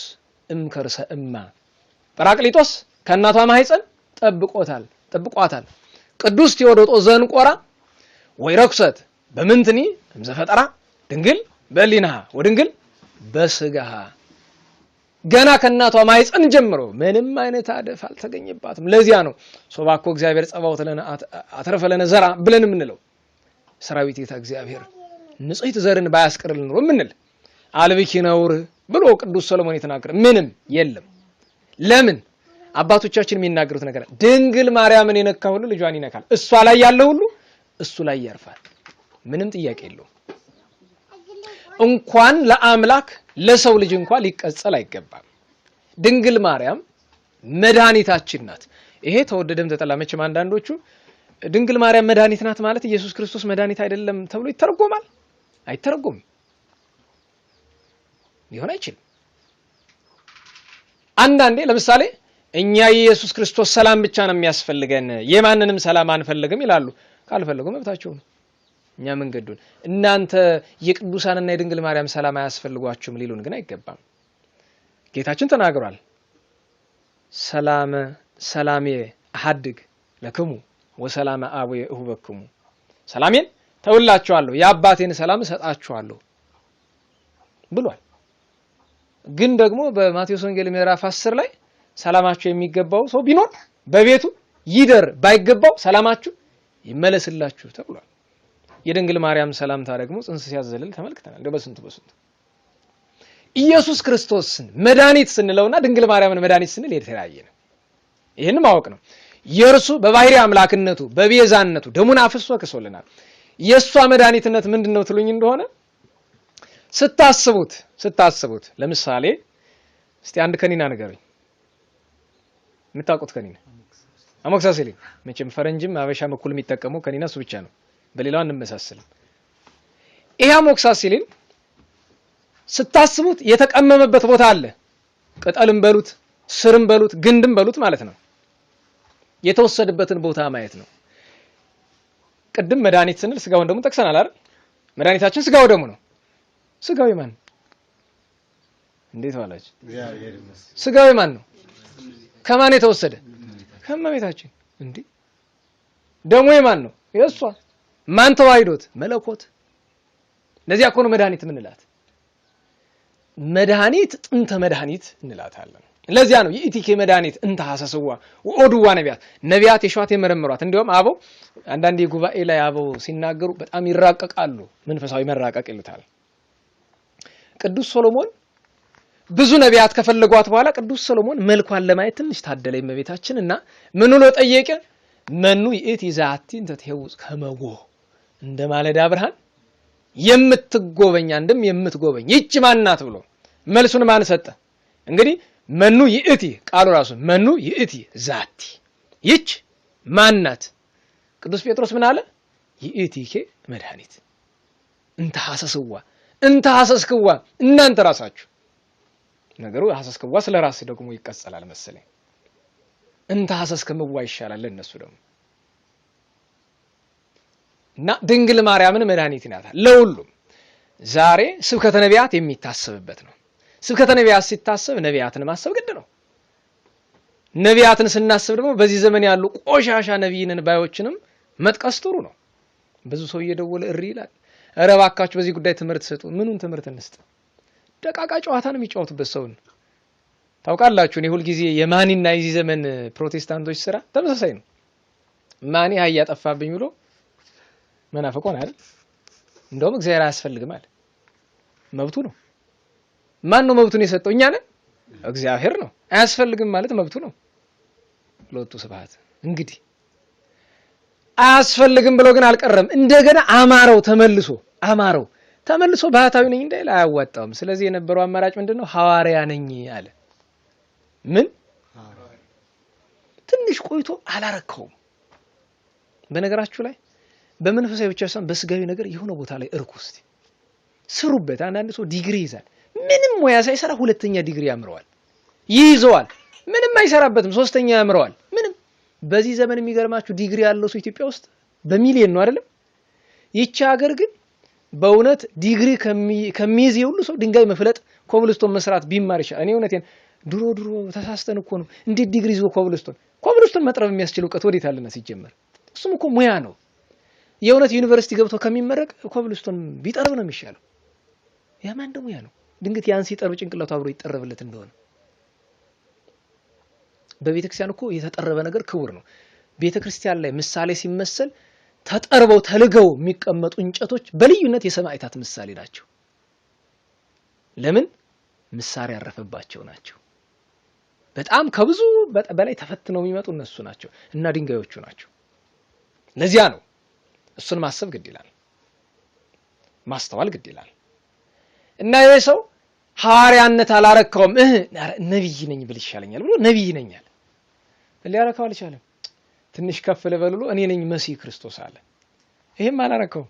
እምከርሰ እማ፣ ጰራቅሊጦስ ከእናቷ ማህፀን ጠብቋታል። ቅዱስ ቴዎዶጦስ ዘንቆራ ወይ ረክሰት በምንትኒ እምዘፈጠራ ድንግል በሊናሃ ወድንግል በስጋሃ፣ ገና ከእናቷ ማህፀን ጀምሮ ምንም አይነት አደፍ አልተገኘባትም። ለዚያ ነው ሶባኮ እግዚአብሔር ጸባዖት ለነ አተረፈ ለነ ዘራ ብለን የምንለው። ሰራዊት ጌታ እግዚአብሔር ንጽሕት ዘርን ባያስቀርልን ኖሮ ምንል አልብኪ ነውር ብሎ ቅዱስ ሰሎሞን የተናገረ ምንም የለም። ለምን አባቶቻችን የሚናገሩት ነገር ድንግል ማርያምን የነካ ሁሉ ልጇን ይነካል፣ እሷ ላይ ያለው ሁሉ እሱ ላይ ያርፋል። ምንም ጥያቄ የለውም። እንኳን ለአምላክ ለሰው ልጅ እንኳን ሊቀጸል አይገባም። ድንግል ማርያም መድኃኒታችን ናት። ይሄ ተወደደም ተጠላ መቼም አንዳንዶቹ ድንግል ማርያም መድኃኒት ናት ማለት ኢየሱስ ክርስቶስ መድኃኒት አይደለም ተብሎ ይተረጎማል። አይተረጎምም፣ ሊሆን አይችልም። አንዳንዴ ለምሳሌ እኛ የኢየሱስ ክርስቶስ ሰላም ብቻ ነው የሚያስፈልገን የማንንም ሰላም አንፈልግም ይላሉ። ካልፈለጉ መብታቸው ነው። እኛ መንገዱን እናንተ የቅዱሳንና የድንግል ማርያም ሰላም አያስፈልጓችሁም ሊሉን ግን አይገባም። ጌታችን ተናግሯል። ሰላሜ አሐድግ ለክሙ ወሰላመ አቡየ እሁበክሙ፣ ሰላሜን ተውላችኋለሁ የአባቴን ሰላም እሰጣችኋለሁ ብሏል። ግን ደግሞ በማቴዎስ ወንጌል ምዕራፍ 10 ላይ ሰላማችሁ የሚገባው ሰው ቢኖር በቤቱ ይደር፣ ባይገባው ሰላማችሁ ይመለስላችሁ ተብሏል። የድንግል ማርያም ሰላምታ ደግሞ ጽንስ ሲያዘልል ተመልክተናል። በስንቱ ኢየሱስ ክርስቶስን መድኃኒት ስንለውና ድንግል ማርያምን መድኃኒት ስንል የተለያየ ነው። ይሄን ማወቅ ነው። የእርሱ በባህሪ አምላክነቱ በቤዛነቱ ደሙን አፍሶ ከሶልናል። የሷ መድኃኒትነት ምንድነው ትሉኝ እንደሆነ ስታስቡት ለምሳሌ እስቲ አንድ ከኒና ንገሩኝ። የምታውቁት ከኒና አሞክሳሲሊን። መቼም ፈረንጅም አበሻ መኩል የሚጠቀመው ከኒና እሱ ብቻ ነው፣ በሌላው እንመሳሰልም። ይሄ አሞክሳሲሊን ስታስቡት የተቀመመበት ቦታ አለ። ቅጠልም በሉት ስርም በሉት ግንድም በሉት ማለት ነው። የተወሰደበትን ቦታ ማየት ነው። ቅድም መድኃኒት ስንል ስጋውን ደግሞ ጠቅሰናል አይደል? መድኃኒታችን ስጋው ደግሞ ነው። ስጋው ማን? እንዴት ዋላችሁ? ስጋው ማን ነው? ከማን የተወሰደ? ከእመቤታችን። እንዴ ደሙ ማን ነው? የእሷ። ማን ተዋሂዶት? መለኮት። ለዚያ እኮ ነው መድኃኒት ምንላት። መድኃኒት ጥንተ መድኃኒት እንላታለን። ለዚያ ነው ይእቲኬ መድኃኒት እንተ ሐሰስዋ ወኦዱዋ ነቢያት የሸዋት የመረመሯት። እንዲያውም አበው አንዳንድ የጉባኤ ላይ አበው ሲናገሩ በጣም ይራቀቃሉ። መንፈሳዊ መራቀቅ ይሉታል። ቅዱስ ሶሎሞን ብዙ ነቢያት ከፈለጓት በኋላ ቅዱስ ሶሎሞን መልኳን ለማየት ትንሽ ታደለ እመቤታችንና ምን ብሎ ጠየቀ? መኑ ይእቲ ዛቲ እንተ ትሄውጽ ከመጎ እንደ ማለዳ ብርሃን የምትጎበኝ አንድም የምትጎበኝ ይህች ማን ናት ብሎ መልሱን ማን ሰጠ? እንግዲህ መኑ ይእቲ ቃሉ ራሱ መኑ ይእቲ ዛቲ ይህች ማን ናት? ቅዱስ ጴጥሮስ ምን አለ? ይእቲኬ መድኃኒት እንተ ሐሰስዋ እንተ ሐሰስክዋ እናንተ ራሳችሁ ነገሩ ሐሰስክዋ ስለ ራስ ደግሞ ይቀጸላል መሰለኝ። እንተ ሐሰስክምዋ ይሻላል ለነሱ ደግሞ እና ድንግል ማርያምን መድኃኒት ናት ለሁሉም። ዛሬ ስብከተ ነቢያት የሚታሰብበት ነው። ስብከተ ነቢያት ሲታሰብ ነቢያትን ማሰብ ግድ ነው። ነቢያትን ስናስብ ደግሞ በዚህ ዘመን ያሉ ቆሻሻ ነቢይንን ባዮችንም መጥቀስ ጥሩ ነው። ብዙ ሰው እየደወለ እሪ ይላል። ኧረ እባካችሁ በዚህ ጉዳይ ትምህርት ሰጡ። ምኑን ትምህርት እንስጥ? ደቃቃ ጨዋታን የሚጫወቱበት ሰውን ታውቃላችሁ። እኔ ሁሉ ጊዜ የማኒና የዚህ ዘመን ፕሮቴስታንቶች ስራ ተመሳሳይ ነው። ማኒ አህያ ጠፋብኝ ብሎ መናፈቆን አይደል? እንደውም እግዚአብሔር አያስፈልግም አለ። መብቱ ነው። ማን ነው መብቱን የሰጠው? እኛ ነን? እግዚአብሔር ነው። አያስፈልግም ማለት መብቱ ነው። ለወጡ ስብሐት እንግዲህ አያስፈልግም ብሎ ግን አልቀረም። እንደገና አማረው ተመልሶ ባህታዊ ነኝ እንዳይል አያዋጣውም። ስለዚህ የነበረው አማራጭ ምንድነው? ሐዋርያ ነኝ አለ። ምን ትንሽ ቆይቶ አላረከውም። በነገራችሁ ላይ በመንፈሳዊ ብቻ ሳይሆን በስጋዊ ነገር የሆነ ቦታ ላይ እርኩስ ስሩበት። አንዳንድ ሰው ዲግሪ ይዛል። ምንም ሙያ ሳይሰራ ሁለተኛ ዲግሪ ያምረዋል፣ ይይዘዋል። ምንም አይሰራበትም፣ ሶስተኛ ያምረዋል። ምንም በዚህ ዘመን የሚገርማችሁ ዲግሪ ያለው ሰው ኢትዮጵያ ውስጥ በሚሊዮን ነው አይደለም? ይቺ ሀገር ግን በእውነት ዲግሪ ከሚይዝ ሁሉ ሰው ድንጋይ መፍለጥ ኮብልስቶን መስራት ቢማር ይችላል። እኔ እውነቴን ድሮ ተሳስተን እኮ ነው እንዴት ዲግሪ ይዞ ኮብልስቶን መጥረብ የሚያስችል ዕውቀት ወዴት አለና ሲጀመር እሱም እኮ ሙያ ነው። የእውነት ዩኒቨርሲቲ ገብቶ ከሚመረቅ ኮብልስቶን ቢጠርብ ነው የሚሻለው። ያማን ደግሞ ያ ነው። ድንገት ያን ሲጠርብ ጭንቅላቱ አብሮ ይጠረብለት እንደሆነ በቤተክርስቲያን እኮ የተጠረበ ነገር ክቡር ነው። ቤተክርስቲያን ላይ ምሳሌ ሲመሰል ተጠርበው ተልገው የሚቀመጡ እንጨቶች በልዩነት የሰማዕታት ምሳሌ ናቸው። ለምን? ምሳሌ ያረፈባቸው ናቸው። በጣም ከብዙ በላይ ተፈትነው የሚመጡ እነሱ ናቸው እና ድንጋዮቹ ናቸው። ለዚያ ነው እሱን ማሰብ ግድ ይላል፣ ማስተዋል ግድ ይላል። እና ይሄ ሰው ሐዋርያነት አላረከውም። ነብይ ነኝ ብል ይሻለኛል ብሎ ነብይ ነኝ አለ። ሊያረከው አልቻለም። ትንሽ ከፍ ልበልሎ እኔ ነኝ መሲህ ክርስቶስ አለ። ይሄም አላረከው።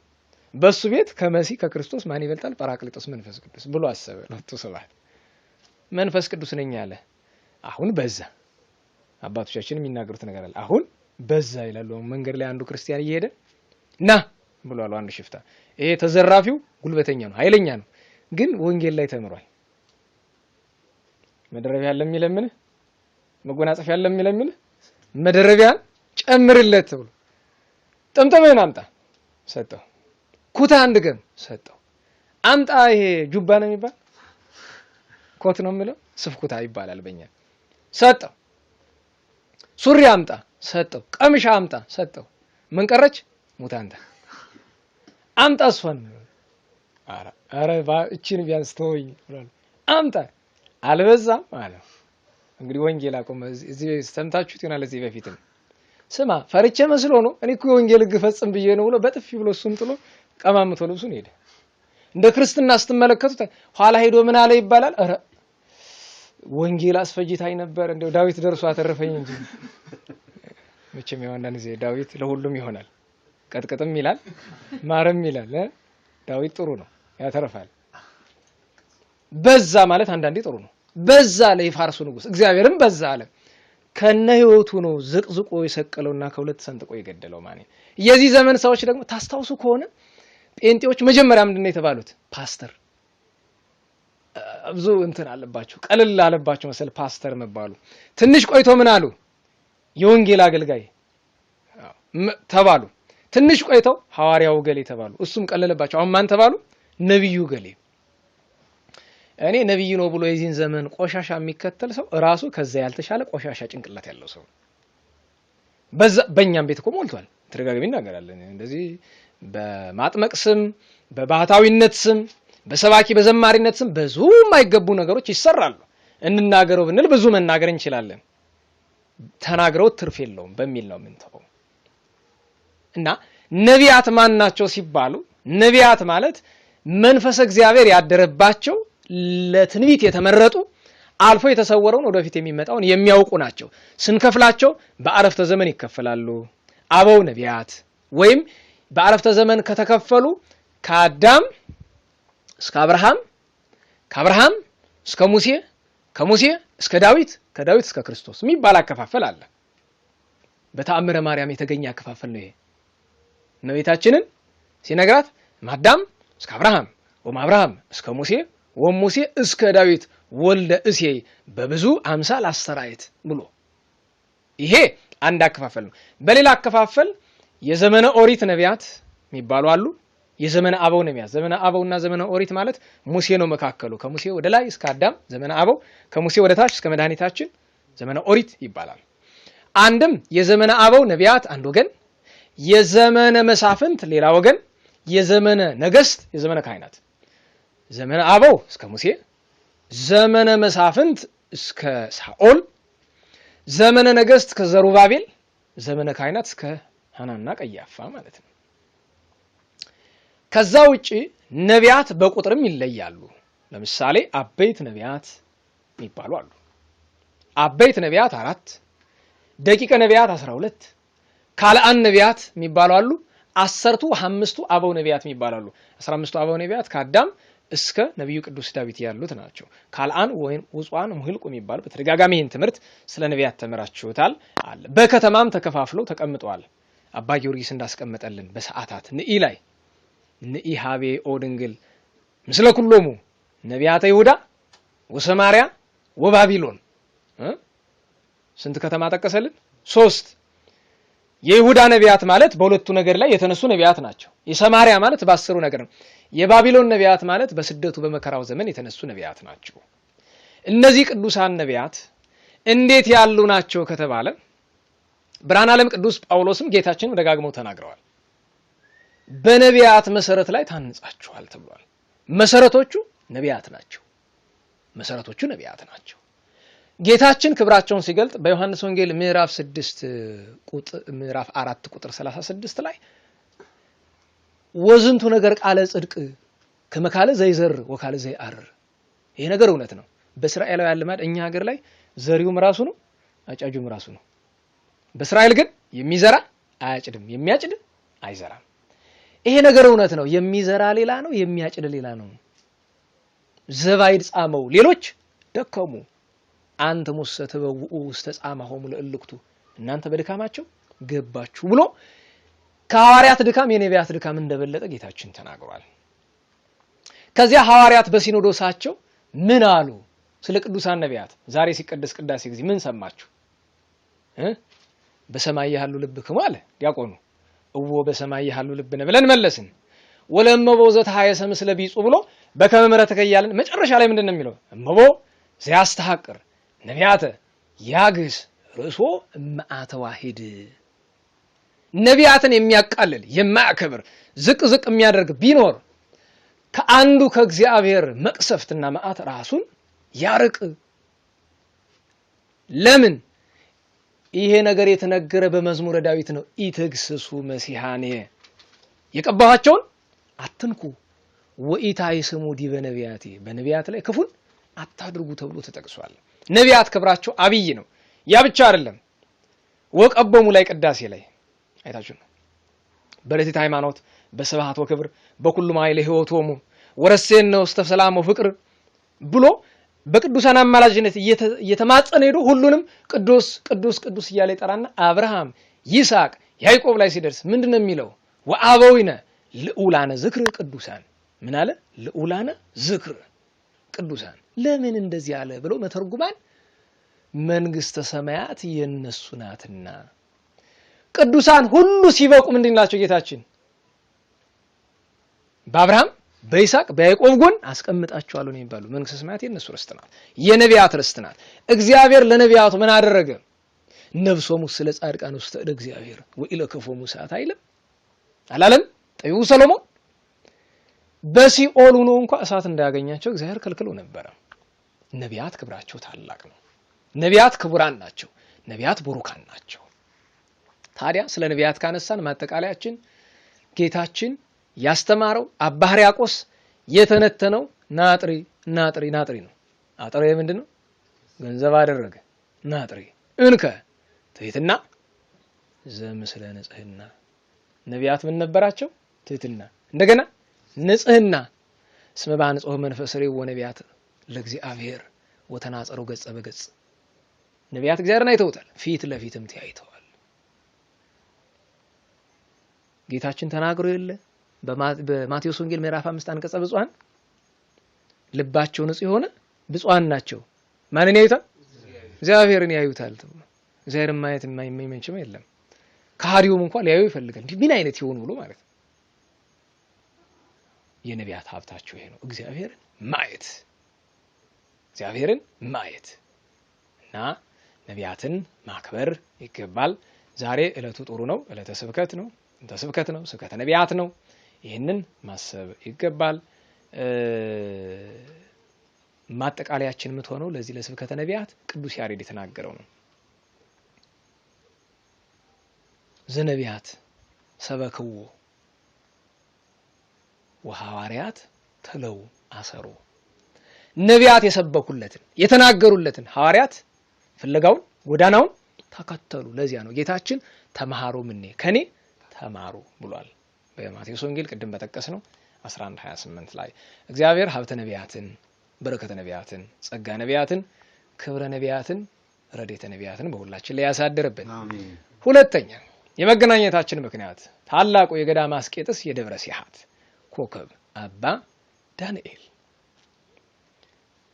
በሱ ቤት ከመሲህ ከክርስቶስ ማን ይበልጣል? ጳራቅሊጦስ መንፈስ ቅዱስ ብሎ አሰበ። ለቱ ሰባል መንፈስ ቅዱስ ነኝ አለ። አሁን በዛ አባቶቻችን የሚናገሩት ነገር አለ። አሁን በዛ ይላሉ። መንገድ ላይ አንዱ ክርስቲያን እየሄደ ና ብሏል አንዱ ሽፍታ። ይሄ ተዘራፊው ጉልበተኛ ነው፣ ኃይለኛ ነው፣ ግን ወንጌል ላይ ተምሯል። መደረቢያ ያለ የሚለምን መጎናጸፊያ ያለ የሚለምን መደረቢያ ጨምርለት ብሎ ጥምጥምህን አምጣ ሰጠው። ኩታ አንድ ገም ሰጠው። አምጣ ይሄ ጁባ ነው የሚባል ኮት ነው የሚለው ስፍ ኩታ ይባላል በእኛ ሰጠው። ሱሪ አምጣ ሰጠው። ቀምሻ አምጣ ሰጠው። ምን ቀረች? ሙታንታ አምጣ እሷን አረ እቺን ቢያንስ ተወኝ ብሏል። አምጣ አልበዛም አለ። እንግዲህ ወንጌል አቆመ። እዚህ ሰምታችሁት ይሆናል። እዚህ በፊትም ስማ ፈርቼ መስሎ ነው እኔ እኮ ወንጌል ግፈጽም ብዬ ነው ብሎ በጥፊ ብሎ እሱን ጥሎ ቀማምቶ ልብሱን ሄደ። እንደ ክርስትና ስትመለከቱት ኋላ ሄዶ ምን አለ ይባላል? አረ ወንጌል አስፈጅታኝ ነበር እንደው ዳዊት ደርሶ አተረፈኝ እንጂ። መቼም ያው አንዳንድ ጊዜ ዳዊት ለሁሉም ይሆናል። ቀጥቅጥም ይላል ማረም ይላል። ዳዊት ጥሩ ነው ያተረፋል። በዛ ማለት አንዳንዴ ጥሩ ነው። በዛ ላይ ፋርሱ ንጉስ እግዚአብሔርም በዛ አለ። ከነ ህይወቱ ነው ዝቅዝቆ የሰቀለውና ከሁለት ሰንጥቆ የገደለው ማለት። የዚህ ዘመን ሰዎች ደግሞ ታስታውሱ ከሆነ ጴንጤዎች መጀመሪያ ምንድነው የተባሉት? ፓስተር ብዙ እንትን አለባቸው፣ ቀለል አለባቸው መሰል ፓስተር መባሉ። ትንሽ ቆይቶ ምን አሉ? የወንጌል አገልጋይ ተባሉ። ትንሽ ቆይተው ሐዋርያው ገሌ ተባሉ። እሱም ቀለለባቸው። አሁን ማን ተባሉ? ነብዩ ገሌ። እኔ ነብይ ነው ብሎ የዚህን ዘመን ቆሻሻ የሚከተል ሰው ራሱ ከዛ ያልተሻለ ቆሻሻ ጭንቅላት ያለው ሰው በእኛም ቤት እኮ ሞልቷል። ተደጋጋሚ እናገራለን። እንደዚህ በማጥመቅ ስም፣ በባህታዊነት ስም፣ በሰባኪ በዘማሪነት ስም ብዙ የማይገቡ ነገሮች ይሰራሉ። እንናገረው ብንል ብዙ መናገር እንችላለን። ተናግረው ትርፍ የለውም በሚል ነው የምንተው። እና ነቢያት ማን ናቸው ሲባሉ ነቢያት ማለት መንፈስ እግዚአብሔር ያደረባቸው ለትንቢት የተመረጡ አልፎ የተሰወረውን ወደፊት የሚመጣውን የሚያውቁ ናቸው። ስንከፍላቸው በአረፍተ ዘመን ይከፈላሉ። አበው ነቢያት ወይም በአረፍተ ዘመን ከተከፈሉ ከአዳም እስከ አብርሃም፣ ከአብርሃም እስከ ሙሴ፣ ከሙሴ እስከ ዳዊት፣ ከዳዊት እስከ ክርስቶስ የሚባል አከፋፈል አለ። በተአምረ ማርያም የተገኘ አከፋፈል ነው ይሄ። እመቤታችንን ሲነግራት ማዳም እስከ አብርሃም ወማብርሃም እስከ ሙሴ ወሙሴ እስከ ዳዊት ወልደ እሴይ በብዙ አምሳል አስተራየት ብሎ ይሄ አንድ አከፋፈል ነው። በሌላ አከፋፈል የዘመነ ኦሪት ነቢያት የሚባሉ አሉ። የዘመነ አበው ነቢያት። ዘመነ አበውና ዘመነ ኦሪት ማለት ሙሴ ነው መካከሉ። ከሙሴ ወደ ላይ እስከ አዳም ዘመነ አበው፣ ከሙሴ ወደ ታች እስከ መድኃኒታችን ዘመነ ኦሪት ይባላል። አንድም የዘመነ አበው ነቢያት አንድ ወገን፣ የዘመነ መሳፍንት ሌላ ወገን፣ የዘመነ ነገስት የዘመነ ካህናት። ዘመነ አበው እስከ ሙሴ፣ ዘመነ መሳፍንት እስከ ሳኦል፣ ዘመነ ነገስት ከዘሩባቤል፣ ዘመነ ካህናት እስከ ሐናና ቀያፋ ማለት ነው። ከዛ ውጪ ነቢያት በቁጥርም ይለያሉ። ለምሳሌ አበይት ነቢያት የሚባሉ አሉ። አበይት ነቢያት 4፣ ደቂቀ ነቢያት 12፣ ካልአን ነቢያት የሚባሉ አሉ። 10ቱ 5ቱ አበው ነቢያት የሚባሉ አሉ። 15ቱ አበው ነቢያት ከአዳም እስከ ነብዩ ቅዱስ ዳዊት ያሉት ናቸው። ካልአን ወይም ውጿን ሙህልቁ የሚባሉ በተደጋጋሚ ይህን ትምህርት ስለ ነቢያት ተመራችሁታል አለ። በከተማም ተከፋፍለው ተቀምጠዋል። አባ ጊዮርጊስ እንዳስቀመጠልን በሰዓታት ንኢ ላይ ንኢ ሀቤ ኦ ድንግል ምስለ ኩሎሙ ነቢያተ ይሁዳ ወሰማርያ ወባቢሎን። ስንት ከተማ ጠቀሰልን? 3። የይሁዳ ነቢያት ማለት በሁለቱ ነገር ላይ የተነሱ ነቢያት ናቸው። የሰማርያ ማለት በ10ሩ ነገር ነው። የባቢሎን ነቢያት ማለት በስደቱ በመከራው ዘመን የተነሱ ነቢያት ናቸው። እነዚህ ቅዱሳን ነቢያት እንዴት ያሉ ናቸው ከተባለ ብርሃነ ዓለም ቅዱስ ጳውሎስም ጌታችንም ደጋግመው ተናግረዋል። በነቢያት መሰረት ላይ ታንጻችኋል ተብሏል። መሰረቶቹ ነቢያት ናቸው። መሰረቶቹ ነቢያት ናቸው። ጌታችን ክብራቸውን ሲገልጥ በዮሐንስ ወንጌል ምዕራፍ 4 ቁጥር 36 ላይ ወዝንቱ ነገር ቃለ ጽድቅ ከመካለ ዘይዘር ወካለ ዘይአር። ይሄ ነገር እውነት ነው። በእስራኤላውያን ልማድ እኛ ሀገር ላይ ዘሪውም ራሱ ነው፣ አጫጁም ራሱ ነው። በእስራኤል ግን የሚዘራ አያጭድም፣ የሚያጭድ አይዘራም። ይሄ ነገር እውነት ነው። የሚዘራ ሌላ ነው፣ የሚያጭድ ሌላ ነው። ዘባይድ ጻመው ሌሎች ደከሙ፣ አንተ ሙሰ ተበውኡ ውስተ ጻማሆሙ ለእልክቱ፣ እናንተ በድካማቸው ገባችሁ ብሎ ከሐዋርያት ድካም የነቢያት ድካም እንደበለጠ ጌታችን ተናግሯል። ከዚያ ሐዋርያት በሲኖዶሳቸው ምን አሉ? ስለ ቅዱሳን ነቢያት ዛሬ ሲቀደስ ቅዳሴ ጊዜ ምን ሰማችሁ? በሰማይ ያሉ ልብክሙ አለ ዲያቆኑ። እወ በሰማይ ያሉ ልብነ ብለን መለስን። ወለመቦ ዘተሐየሰ ምስለ ቢጹ ብሎ በከመ ምሕረትከ እያልን መጨረሻ ላይ ምንድነው የሚለው? እመቦ ዘያስተሐቅር ነቢያተ ያግስ ርእሶ እምአተ ዋሂድ። ነቢያትን የሚያቃልል የማያከብር ዝቅ ዝቅ የሚያደርግ ቢኖር ከአንዱ ከእግዚአብሔር መቅሰፍትና መዓት ራሱን ያርቅ። ለምን? ይሄ ነገር የተነገረ በመዝሙረ ዳዊት ነው። ኢትግስሱ መሲሐኔ፣ የቀባኋቸውን አትንኩ፣ ወኢታይስሙ ዲበ ነቢያቴ፣ በነቢያት ላይ ክፉን አታድርጉ ተብሎ ተጠቅሷል። ነቢያት ክብራቸው አብይ ነው። ያ ብቻ አይደለም። ወቀበሙ ላይ ቅዳሴ ላይ አይታችሁ ነው። በለቲት ሃይማኖት በስብሐት ወክብር በኩሉ ማይለ ህይወቶሙ ወረሴነ ውስተ ሰላም ወፍቅር ብሎ በቅዱሳን አማላጅነት እየተማጸነ ሄዶ ሁሉንም ቅዱስ ቅዱስ ቅዱስ እያለ ይጠራና አብርሃም፣ ይስሐቅ፣ ያዕቆብ ላይ ሲደርስ ምንድነው የሚለው? ወአበዊነ ልዑላነ ዝክር ቅዱሳን። ምን አለ? ልዑላነ ዝክር ቅዱሳን። ለምን እንደዚህ አለ ብሎ መተርጉማን መንግስተ ሰማያት የነሱ ናትና። ቅዱሳን ሁሉ ሲበቁ ምንድን ናቸው? ጌታችን በአብርሃም በይስሐቅ በያዕቆብ ጎን አስቀምጣቸዋለሁ ነው የሚባለው። መንግስተ ሰማያት የነሱ ርስት ናት፣ የነቢያት ርስት ናት። እግዚአብሔር ለነቢያቱ ምን አደረገ? ነፍሶሙ ስለ ጻድቃን ውስጥ እግዚአብሔር ወኢለከፎሙ ሰዓት አይልም አላለም? ጠቢቡ ሰሎሞን በሲኦል ሆኖ እንኳን እሳት እንዳያገኛቸው እግዚአብሔር ከልክሎ ነበር። ነቢያት ክብራቸው ታላቅ ነው። ነቢያት ክቡራን ናቸው። ነቢያት ቡሩካን ናቸው። ታዲያ ስለ ነቢያት ካነሳን ማጠቃለያችን ጌታችን ያስተማረው አባ ሕርያቆስ የተነተነው ናጥሪ ነው። አጥሪ ምንድነው? ገንዘብ አደረገ። ናጥሪ እንከ ትሕትና ዘምስለ ንጽሕና። ነቢያት ምን ነበራቸው? ትሕትና፣ እንደገና ንጽሕና። እስመ በአንጽሖ መንፈስ ርዕዩ ወነቢያት ለእግዚአብሔር ወተናጸሩ ገጸ በገጽ። ነቢያት እግዚአብሔርን አይተውታል፣ ፊት ለፊትም ተያይተዋል። ጌታችን ተናግሮ የለ በማቴዎስ ወንጌል ምዕራፍ 5 አንቀጸ ብፁዓን ልባቸው ንጹህ የሆነ ብፁዓን ናቸው። ማንን ያዩታል? እግዚአብሔርን ያዩታል። እግዚአብሔርን ማየት የማይመኝም የለም። ከሃዲውም እንኳን ሊያዩ ይፈልጋል። እንዴ ምን አይነት ይሆኑ ብሎ ማለት ነው። የነቢያት ሀብታቸው ይሄ ነው፣ እግዚአብሔርን ማየት እና ነቢያትን ማክበር ይገባል። ዛሬ ዕለቱ ጥሩ ነው። ዕለተ ስብከት ነው፣ ስብከተ ነቢያት ነው። ይህንን ማሰብ ይገባል። ማጠቃለያችን የምትሆነው ለዚህ ለስብከተ ነቢያት ቅዱስ ያሬድ የተናገረው ነው። ዘነቢያት ሰበክዎ ወሐዋርያት ተለው አሰሩ። ነቢያት የሰበኩለትን የተናገሩለትን ሐዋርያት ፍለጋውን ጎዳናውን ተከተሉ። ለዚያ ነው ጌታችን ተማሃሩ ምኔ ከኔ ተማሩ ብሏል በማቴዎስ ወንጌል ቅድም በተጠቀስ ነው 11:28 ላይ። እግዚአብሔር ሀብተ ነቢያትን፣ በረከተ ነቢያትን፣ ጸጋ ነቢያትን፣ ክብረ ነቢያትን፣ ረድኤተ ነቢያትን በሁላችን ላይ ያሳድርብን። አሜን። ሁለተኛ የመገናኘታችን ምክንያት ታላቁ የገዳመ አስቄጥስ የደብረ ሲሃት ኮከብ አባ ዳንኤል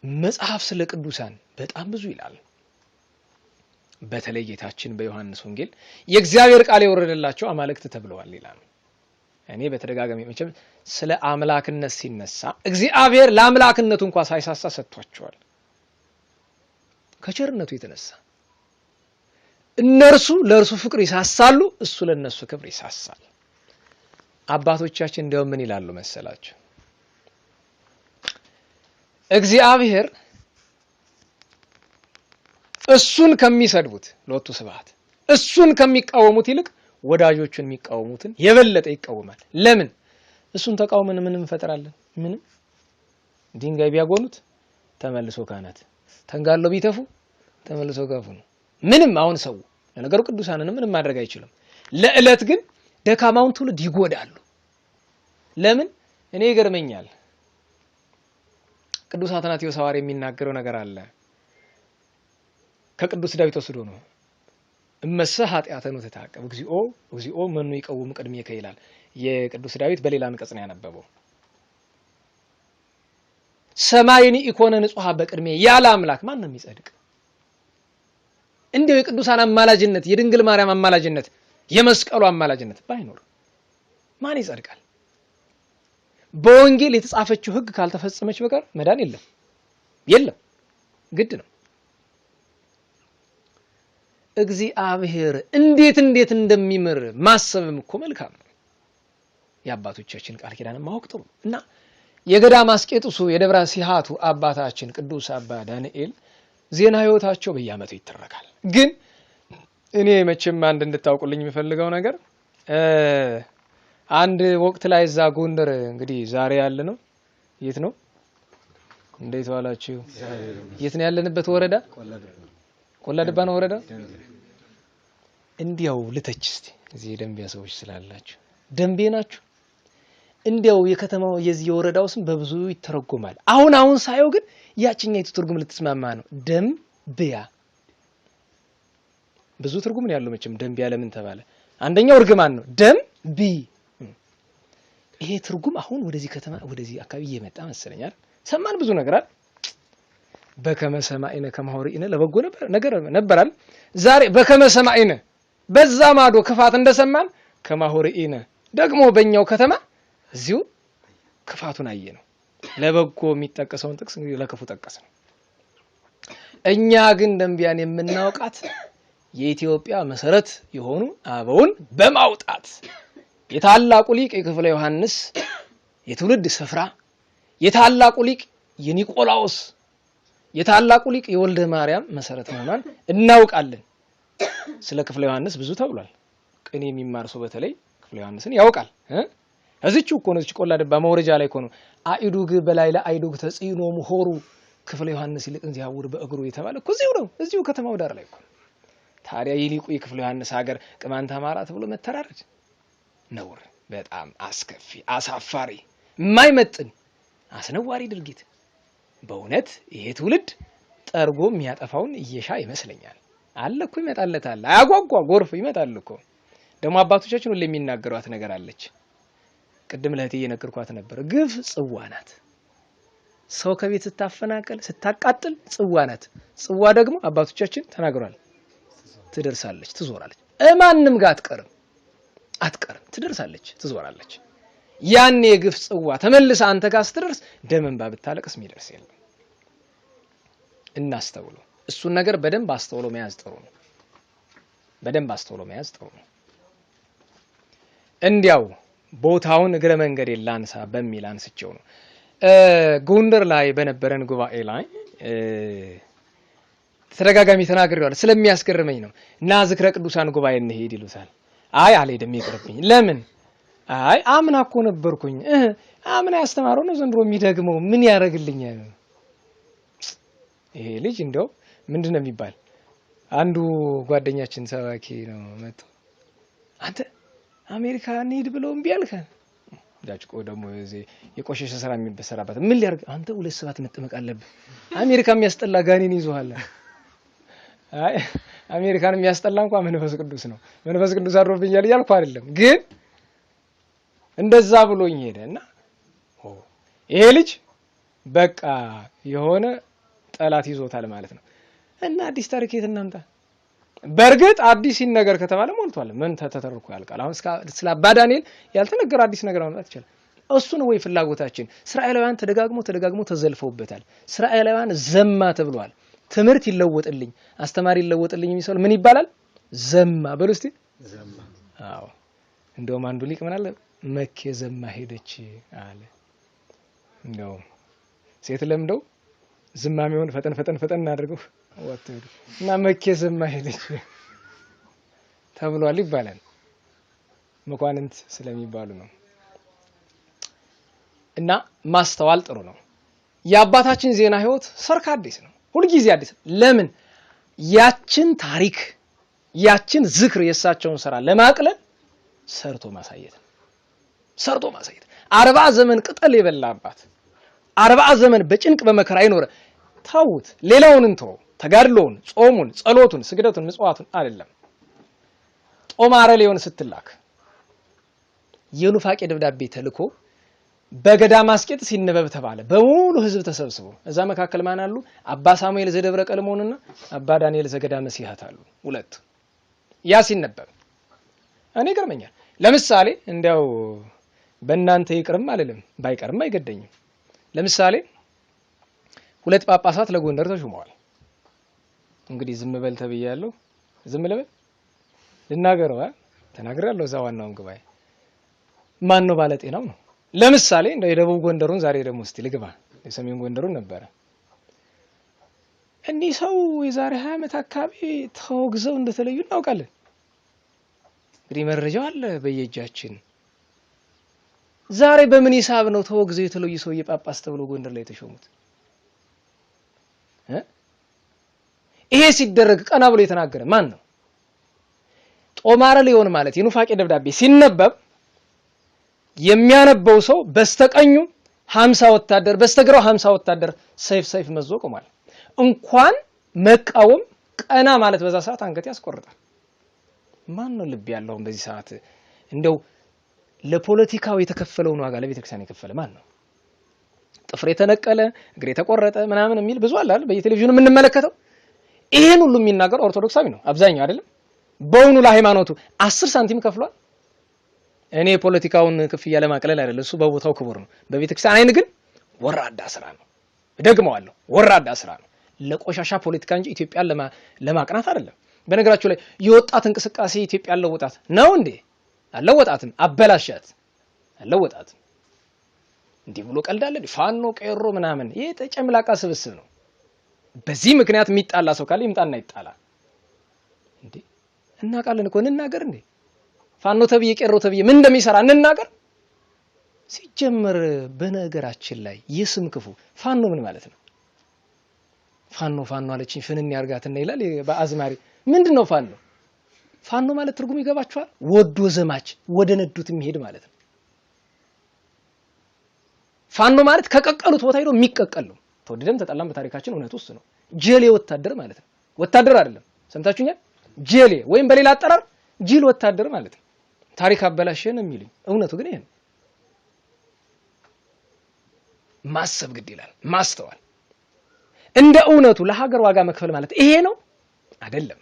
መጽሐፍ ስለ ቅዱሳን በጣም ብዙ ይላል። በተለይ ጌታችን በዮሐንስ ወንጌል የእግዚአብሔር ቃል የወረደላቸው አማልክት ተብለዋል ይላል። እኔ በተደጋጋሚ መቼም ስለ አምላክነት ሲነሳ እግዚአብሔር ለአምላክነቱ እንኳን ሳይሳሳ ሰጥቷቸዋል። ከቸርነቱ የተነሳ እነርሱ ለእርሱ ፍቅር ይሳሳሉ፣ እሱ ለነሱ ክብር ይሳሳል። አባቶቻችን እንደው ምን ይላሉ መሰላችሁ? እግዚአብሔር እሱን ከሚሰድቡት ለወጡ ስብሐት እሱን ከሚቃወሙት ይልቅ ወዳጆቹን የሚቃወሙትን የበለጠ ይቃወማል። ለምን? እሱን ተቃውመን ምንም እንፈጥራለን? ምንም። ድንጋይ ቢያጎኑት ተመልሶ ካህናት፣ ተንጋሎ ቢተፉ ተመልሶ ጋፉ ነው። ምንም። አሁን ሰው ለነገሩ ቅዱሳንን ምንም ማድረግ አይችልም። ለዕለት ግን ደካማውን ትውልድ ይጎዳሉ። ለምን? እኔ ይገርመኛል። ቅዱስ አትናቴዎስ ሐዋርያ የሚናገረው ነገር አለ። ከቅዱስ ዳዊት ወስዶ ነው። እመሰ ኃጢአተኑ ተታቀብ እግዚኦ መኑ ይቀውም ቅድሜከ ይላል። የቅዱስ ዳዊት በሌላ አንቀጽ ነው ያነበበው። ሰማይኒ ኢኮነ ንጹሃ በቅድሜ ያለ አምላክ ማን ነው የሚጸድቅ? እንደው የቅዱሳን አማላጅነት፣ የድንግል ማርያም አማላጅነት፣ የመስቀሉ አማላጅነት ባይኖር ማን ይጸድቃል? በወንጌል የተጻፈችው ሕግ ካልተፈጸመች በቀር መዳን የለም። ግድ ነው። እግዚአብሔር እንዴት እንደሚምር ማሰብም እኮ መልካም ነው። የአባቶቻችን ቃል ኪዳን ማወቅ ጥሩ እና የገዳመ አስቄጥሱ የደብረ ሲሃቱ አባታችን ቅዱስ አባ ዳንኤል ዜና ሕይወታቸው በየዓመቱ ይተረካል። ግን እኔ መቼም አንድ እንድታውቁልኝ የሚፈልገው ነገር አንድ ወቅት ላይ እዛ ጎንደር እንግዲህ ዛሬ ያለ ነው። የት ነው? እንዴት ዋላችሁ? የት ነው ያለንበት ወረዳ? ቆላድባ ነው ወረዳ። እንዲያው ልተች እስቲ እዚህ ደንቢያ ሰዎች ስላላችሁ ደንቤ ናችሁ። እንዲያው የከተማው የዚህ የወረዳው ስም በብዙ ይተረጎማል። አሁን ሳየው ግን ያቺኛይቱ ትርጉም ልትስማማ ነው። ደምቢያ ብዙ ትርጉም ነው ያለው። መቼም ደምቢያ ለምን ተባለ? አንደኛው እርግማን ነው። ደምቢ ይሄ ትርጉም አሁን ወደዚህ ከተማ ወደዚህ አካባቢ እየመጣ መሰለኛል። ሰማን ብዙ ነገር አይደል? በከመ ሰማዕነ ከማሆሪነ ለበጎ ነበራል። ዛሬ በከመ ሰማዕነ በዛ ማዶ ክፋት እንደሰማን ከማሆሪነ ደግሞ በእኛው ከተማ እዚሁ ክፋቱን አየነው። ለበጎ የሚጠቀሰውን ጥቅስ እንግዲህ ለክፉ ጠቀስ ነው። እኛ ግን ደንቢያን የምናውቃት የኢትዮጵያ መሰረት የሆኑ አበውን በማውጣት የታላቁ ሊቅ የክፍለ ዮሐንስ የትውልድ ስፍራ፣ የታላቁ ሊቅ የኒቆላዎስ፣ የታላቁ ሊቅ የወልደ ማርያም መሰረት መሆኗን እናውቃለን። ስለ ክፍለ ዮሐንስ ብዙ ተብሏል። ቅኔ የሚማር ሰው በተለይ ክፍለ ዮሐንስን ያውቃል። እዚህው እኮ ነው፣ እዚህ ቆላ ደባ መውረጃ ላይ እኮ ነው። አይዱግ በላይ ለአይዱግ ተጽኖ ምሆሩ ክፍለ ዮሐንስ ይልቅን ሲያውር በእግሩ የተባለ እኮ እዚሁ ነው፣ እዚሁ ከተማው ዳር ላይ እኮ። ታዲያ የሊቁ የክፍለ ዮሐንስ ሀገር ቅማንት አማራ ተብሎ መተራረድ ነውር፣ በጣም አስከፊ፣ አሳፋሪ፣ የማይመጥን አስነዋሪ ድርጊት። በእውነት ይሄ ትውልድ ጠርጎ የሚያጠፋውን እየሻ ይመስለኛል። አለ እኮ ይመጣለታል፣ አያጓጓ ጎርፍ ይመጣል እኮ። ደግሞ አባቶቻችን ሁሉ የሚናገሯት ነገር አለች። ቅድም ለእህቴ እየነገርኳት ነበር። ግፍ ጽዋ ናት። ሰው ከቤት ስታፈናቀል ስታቃጥል ጽዋ ናት። ጽዋ ደግሞ አባቶቻችን ተናግሯል፣ ትደርሳለች፣ ትዞራለች። ማንም ጋር አትቀርም፣ ትደርሳለች፣ ትዞራለች። ያኔ የግፍ ጽዋ ተመልሳ አንተ ጋር ስትደርስ ደም እንባ ብታለቅስ የሚደርስ የለም። እናስተውሉ። እሱን ነገር በደንብ አስተውሎ መያዝ ጥሩ ነው። በደንብ አስተውሎ መያዝ ጥሩ ነው። እንዲያው ቦታውን እግረ መንገድ ላንሳ በሚል አንስቼው ነው። ጎንደር ላይ በነበረን ጉባኤ ላይ ተደጋጋሚ ተናግሬዋለሁ። ስለሚያስገርመኝ ነው። እና ዝክረ ቅዱሳን ጉባኤ እንሄድ ይሉታል። አይ አልሄድም ይቅርብኝ። ለምን? አይ አምና እኮ ነበርኩኝ። አምና ያስተማረው ነው ዘንድሮ የሚደግመው ምን ያደርግልኛል? ይሄ ልጅ እንደው ምንድነው የሚባል አንዱ ጓደኛችን ሰባኪ ነው መጥቶ አንተ አሜሪካ እንሂድ ብለው እምቢ አልከን። ዳጭቆ ደግሞ እዚህ የቆሸሸ ስራ የሚበሰራበት ምን ሊያርግ አንተ 2 ሰዓት መጠመቅ አለብህ። አሜሪካ የሚያስጠላ ጋኔን ይዞሃል። አይ አሜሪካን የሚያስጠላ እንኳን መንፈስ ቅዱስ ነው። መንፈስ ቅዱስ አድሮብኛል እያልኩ አይደለም፣ ግን እንደዛ ብሎኝ ሄደና ይሄ ልጅ በቃ የሆነ ጠላት ይዞታል ማለት ነው። እና አዲስ ታሪክ የት እናምጣ? በርግጥ አዲስ ነገር ከተባለ ሞልቷል። ምን ተተርኩ ያልቃል። አሁን ስለ አባ ዳንኤል ያልተነገረ አዲስ ነገር ማምጣት ይችላል። እሱ ነው ወይ ፍላጎታችን? እስራኤላውያን ተደጋግሞ ተዘልፈውበታል። እስራኤላውያን ዘማ ተብሏል። ትምህርት ይለወጥልኝ፣ አስተማሪ ይለወጥልኝ የሚሰል ምን ይባላል? ዘማ በሉ እስቲ ዘማ። አዎ እንደውም አንዱ ሊቅ ምን አለ? መኬ ዘማ ሄደች አለ። እንደው ሴት ለምደው ዝማሜውን ፈጠን እናድርገው ወጥተው እና መኬ ዘማ ሄደች ተብሏል ይባላል። መኳንንት ስለሚባሉ ነው። እና ማስተዋል ጥሩ ነው። የአባታችን ዜና ህይወት ሰርክ አዲስ ነው፣ ሁልጊዜ አዲስ። ለምን? ያችን ታሪክ ያችን ዝክር የሳቸውን ስራ ለማቅለል ሰርቶ ማሳየት 40 ዘመን ቅጠል የበላባት 40 ዘመን በጭንቅ በመከራ አይኖረ። ታውት ሌላውን እንተው፣ ተጋድሎውን፣ ጾሙን፣ ጸሎቱን፣ ስግደቱን፣ ምጽዋቱን አይደለም። ጦማረ ሊሆን ስትላክ የኑፋቄ ደብዳቤ ተልኮ በገዳም አስቄጥ ሲነበብ ተባለ። በሙሉ ህዝብ ተሰብስቦ እዛ መካከል ማን አሉ? አባ ሳሙኤል ዘደብረ ቀልሞንና አባ ዳንኤል ዘገዳመ ሲሐት አሉ። ሁለት ያ ሲነበብ እኔ ገርመኛል። ለምሳሌ እንዲያው በእናንተ ይቅርም አልልም፣ ባይቀርም አይገደኝም። ለምሳሌ 2 ጳጳሳት ለጎንደር ተሾመዋል። እንግዲህ ዝም በል ተብያለሁ። ዝም ልበል ልናገረው ተናግሬያለሁ። እዛ ዋናውን ጉባኤ ማን ነው ባለ ጤናው ነው። ለምሳሌ እንደ የደቡብ ጎንደሩን ዛሬ ደግሞ እስቲ ልግባ። የሰሜን ጎንደሩን ነበረ። እኒህ ሰው የዛሬ 20 ዓመት አካባቢ ተወግዘው እንደተለዩ እናውቃለን። እንግዲህ መረጃው አለ በየእጃችን። ዛሬ በምን ሂሳብ ነው ተወግዘው የተለዩ ሰው የጳጳስ ተብሎ ጎንደር ላይ የተሾሙት? ይሄ ሲደረግ ቀና ብሎ የተናገረ ማን ነው? ጦማረ ሊሆን ማለት የኑፋቄ ደብዳቤ ሲነበብ የሚያነበው ሰው በስተቀኙ 50 ወታደር በስተግራው 50 ወታደር ሰይፍ መዞ ቆሟል። እንኳን መቃወም ቀና ማለት በዛ ሰዓት አንገት ያስቆርጣል። ማን ነው ልብ ያለው በዚህ ሰዓት እንደው ለፖለቲካው የተከፈለውን ዋጋ ለቤተክርስቲያን የከፈለ ማን ነው? ጥፍሬ ተነቀለ እግሬ ተቆረጠ ምናምን የሚል ብዙ አለ አይደል? በየቴሌቪዥኑ የምንመለከተው ይሄን ሁሉ የሚናገር ኦርቶዶክሳዊ ነው አብዛኛው አይደለም። በእውኑ ለሃይማኖቱ 10 ሳንቲም ከፍሏል? እኔ ፖለቲካውን ክፍያ ለማቅለል አይደለም እሱ በቦታው ክቡር ነው በቤተክርስቲያን አይን ግን ወራዳ ስራ ነው ደግመዋለሁ ወራዳ ስራ ነው ለቆሻሻ ፖለቲካ እንጂ ኢትዮጵያን ለማቅናት አይደለም በነገራችሁ ላይ የወጣት እንቅስቃሴ ኢትዮጵያን ለወጣት ነው እንዴ አለወጣትም አበላሻት አለወጣትም እንዲህ ብሎ ቀልዳለ ፋኖ ቀሮ ምናምን ይሄ ተጨምላቃ ስብስብ ነው በዚህ ምክንያት የሚጣላ ሰው ካለ ይምጣና ይጣላ እንዴ እናቃለን እኮ እንናገር እንዴ ፋኖ ተብዬ ቀሮ ተብዬ ምን እንደሚሰራ እንናገር ሲጀመር በነገራችን ላይ የስም ክፉ ፋኖ ምን ማለት ነው ፋኖ አለችኝ ፍንን ያርጋትና ይላል በአዝማሪ ምንድነው ፋኖ ማለት ትርጉም ይገባችኋል ወዶ ዘማች ወደ ነዱት የሚሄድ ማለት ነው ፋኖ ማለት ከቀቀሉት ቦታ ሄዶ የሚቀቀል ነው ተወደደም ተጣላም በታሪካችን እውነት ውስጥ ነው ጀሌ ወታደር ማለት ነው ወታደር አይደለም ሰምታችሁኛል ጀሌ ወይም በሌላ አጠራር ጅል ወታደር ማለት ነው ታሪክ አበላሸን የሚሉኝ እውነቱ ግን ይሄ ነው ማሰብ ግድ ይላል ማስተዋል እንደ እውነቱ ለሀገር ዋጋ መክፈል ማለት ይሄ ነው አይደለም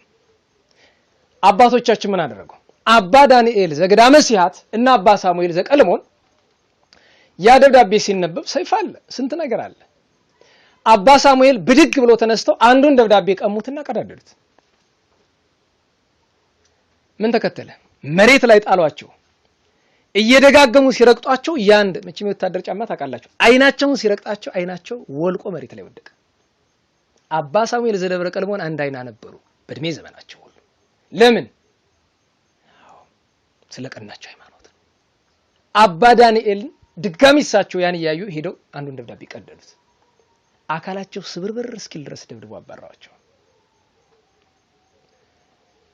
አባቶቻችን ምን አደረጉ አባ ዳንኤል ዘገዳመ ሲያት እና አባ ሳሙኤል ዘቀልሞን ያደብዳቤ ሲነበብ ሰይፍ አለ ስንት ነገር አለ አባ ሳሙኤል ብድግ ብሎ ተነስተው አንዱን ደብዳቤ ቀሙትና ቀዳደዱት ምን ተከተለ መሬት ላይ ጣሏቸው እየደጋገሙ ሲረግጧቸው ያንድ መቼም ወታደር ጫማ ታቃላችሁ አይናቸውን ሲረግጣቸው አይናቸው ወልቆ መሬት ላይ ወደቀ አባ ሳሙኤል ዘደብረ ቀልሞን አንድ አይና ነበሩ በእድሜ ዘመናቸው ሁሉ ለምን ስለቀናቸው ሃይማኖት አባ ዳንኤል ድጋሚ እሳቸው ያን ያዩ ሄደው አንዱን ደብዳቤ ቀደዱት አካላቸው ስብርብር እስኪል ድረስ ደብድቦ አባራቸው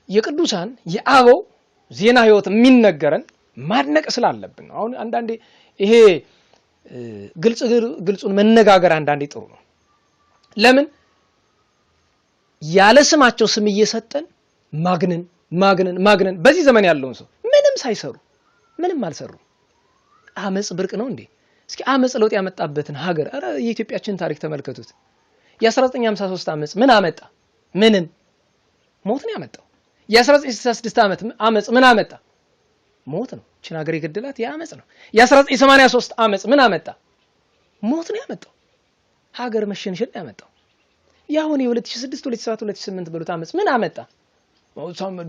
የቅዱሳን የአበው ዜና ህይወት የሚነገረን ማድነቅ ስላለብን ነው አሁን አንዳንዴ ይሄ ግልጹን መነጋገር አንዳንዴ ጥሩ ነው ለምን ያለ ስማቸው ስም እየሰጠን ማግነን በዚህ ዘመን ያለውን ሰው ምንም ሳይሰሩ ምንም አልሰሩ አመጽ ብርቅ ነው እንዴ እስኪ አመጽ ለውጥ ያመጣበትን ሀገር አረ የኢትዮጵያችን ታሪክ ተመልከቱት የ1953 አመጽ ምን አመጣ ምንም ሞት ነው ያመጣው የ1966 አመጽ ምን አመጣ ሞት ነው እቺን ሀገር የገደላት ያመጽ ነው የ1983 አመጽ ምን አመጣ ሞት ነው ያመጣው ሀገር መሸንሸን ያመጣው ያሁን የ2006 2007 2008 በሉት አመጽ ምን አመጣ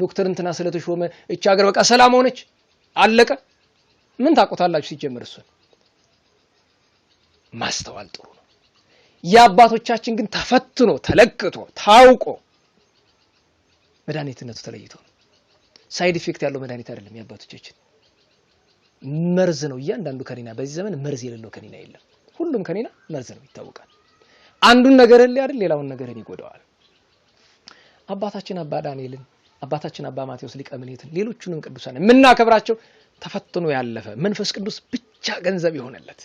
ዶክተር እንትና ስለተሾመ እቺ ሀገር በቃ ሰላም ሆነች አለቀ ምን ታቆታላችሁ ሲጀመር እሱ ማስተዋል ጥሩ ነው ያባቶቻችን ግን ተፈትኖ ተለቅቶ ታውቆ መድኃኒትነቱ ተለይቶ ሳይድ ኢፌክት ያለው መድኃኒት አይደለም ያባቶቻችን መርዝ ነው እያንዳንዱ ከኒና በዚህ ዘመን መርዝ የሌለው ከኒና የለም ሁሉም ከኒና መርዝ ነው ይታወቃል አንዱን ነገር አይደል ሌላውን ነገር ይጎዳዋል አባታችን አባ ዳንኤልን አባታችን አባ ማቴዎስ ሊቀ ምኔትን ሌሎቹንም ቅዱሳን የምናከብራቸው ተፈትኖ ያለፈ መንፈስ ቅዱስ ብቻ ገንዘብ ይሆነለት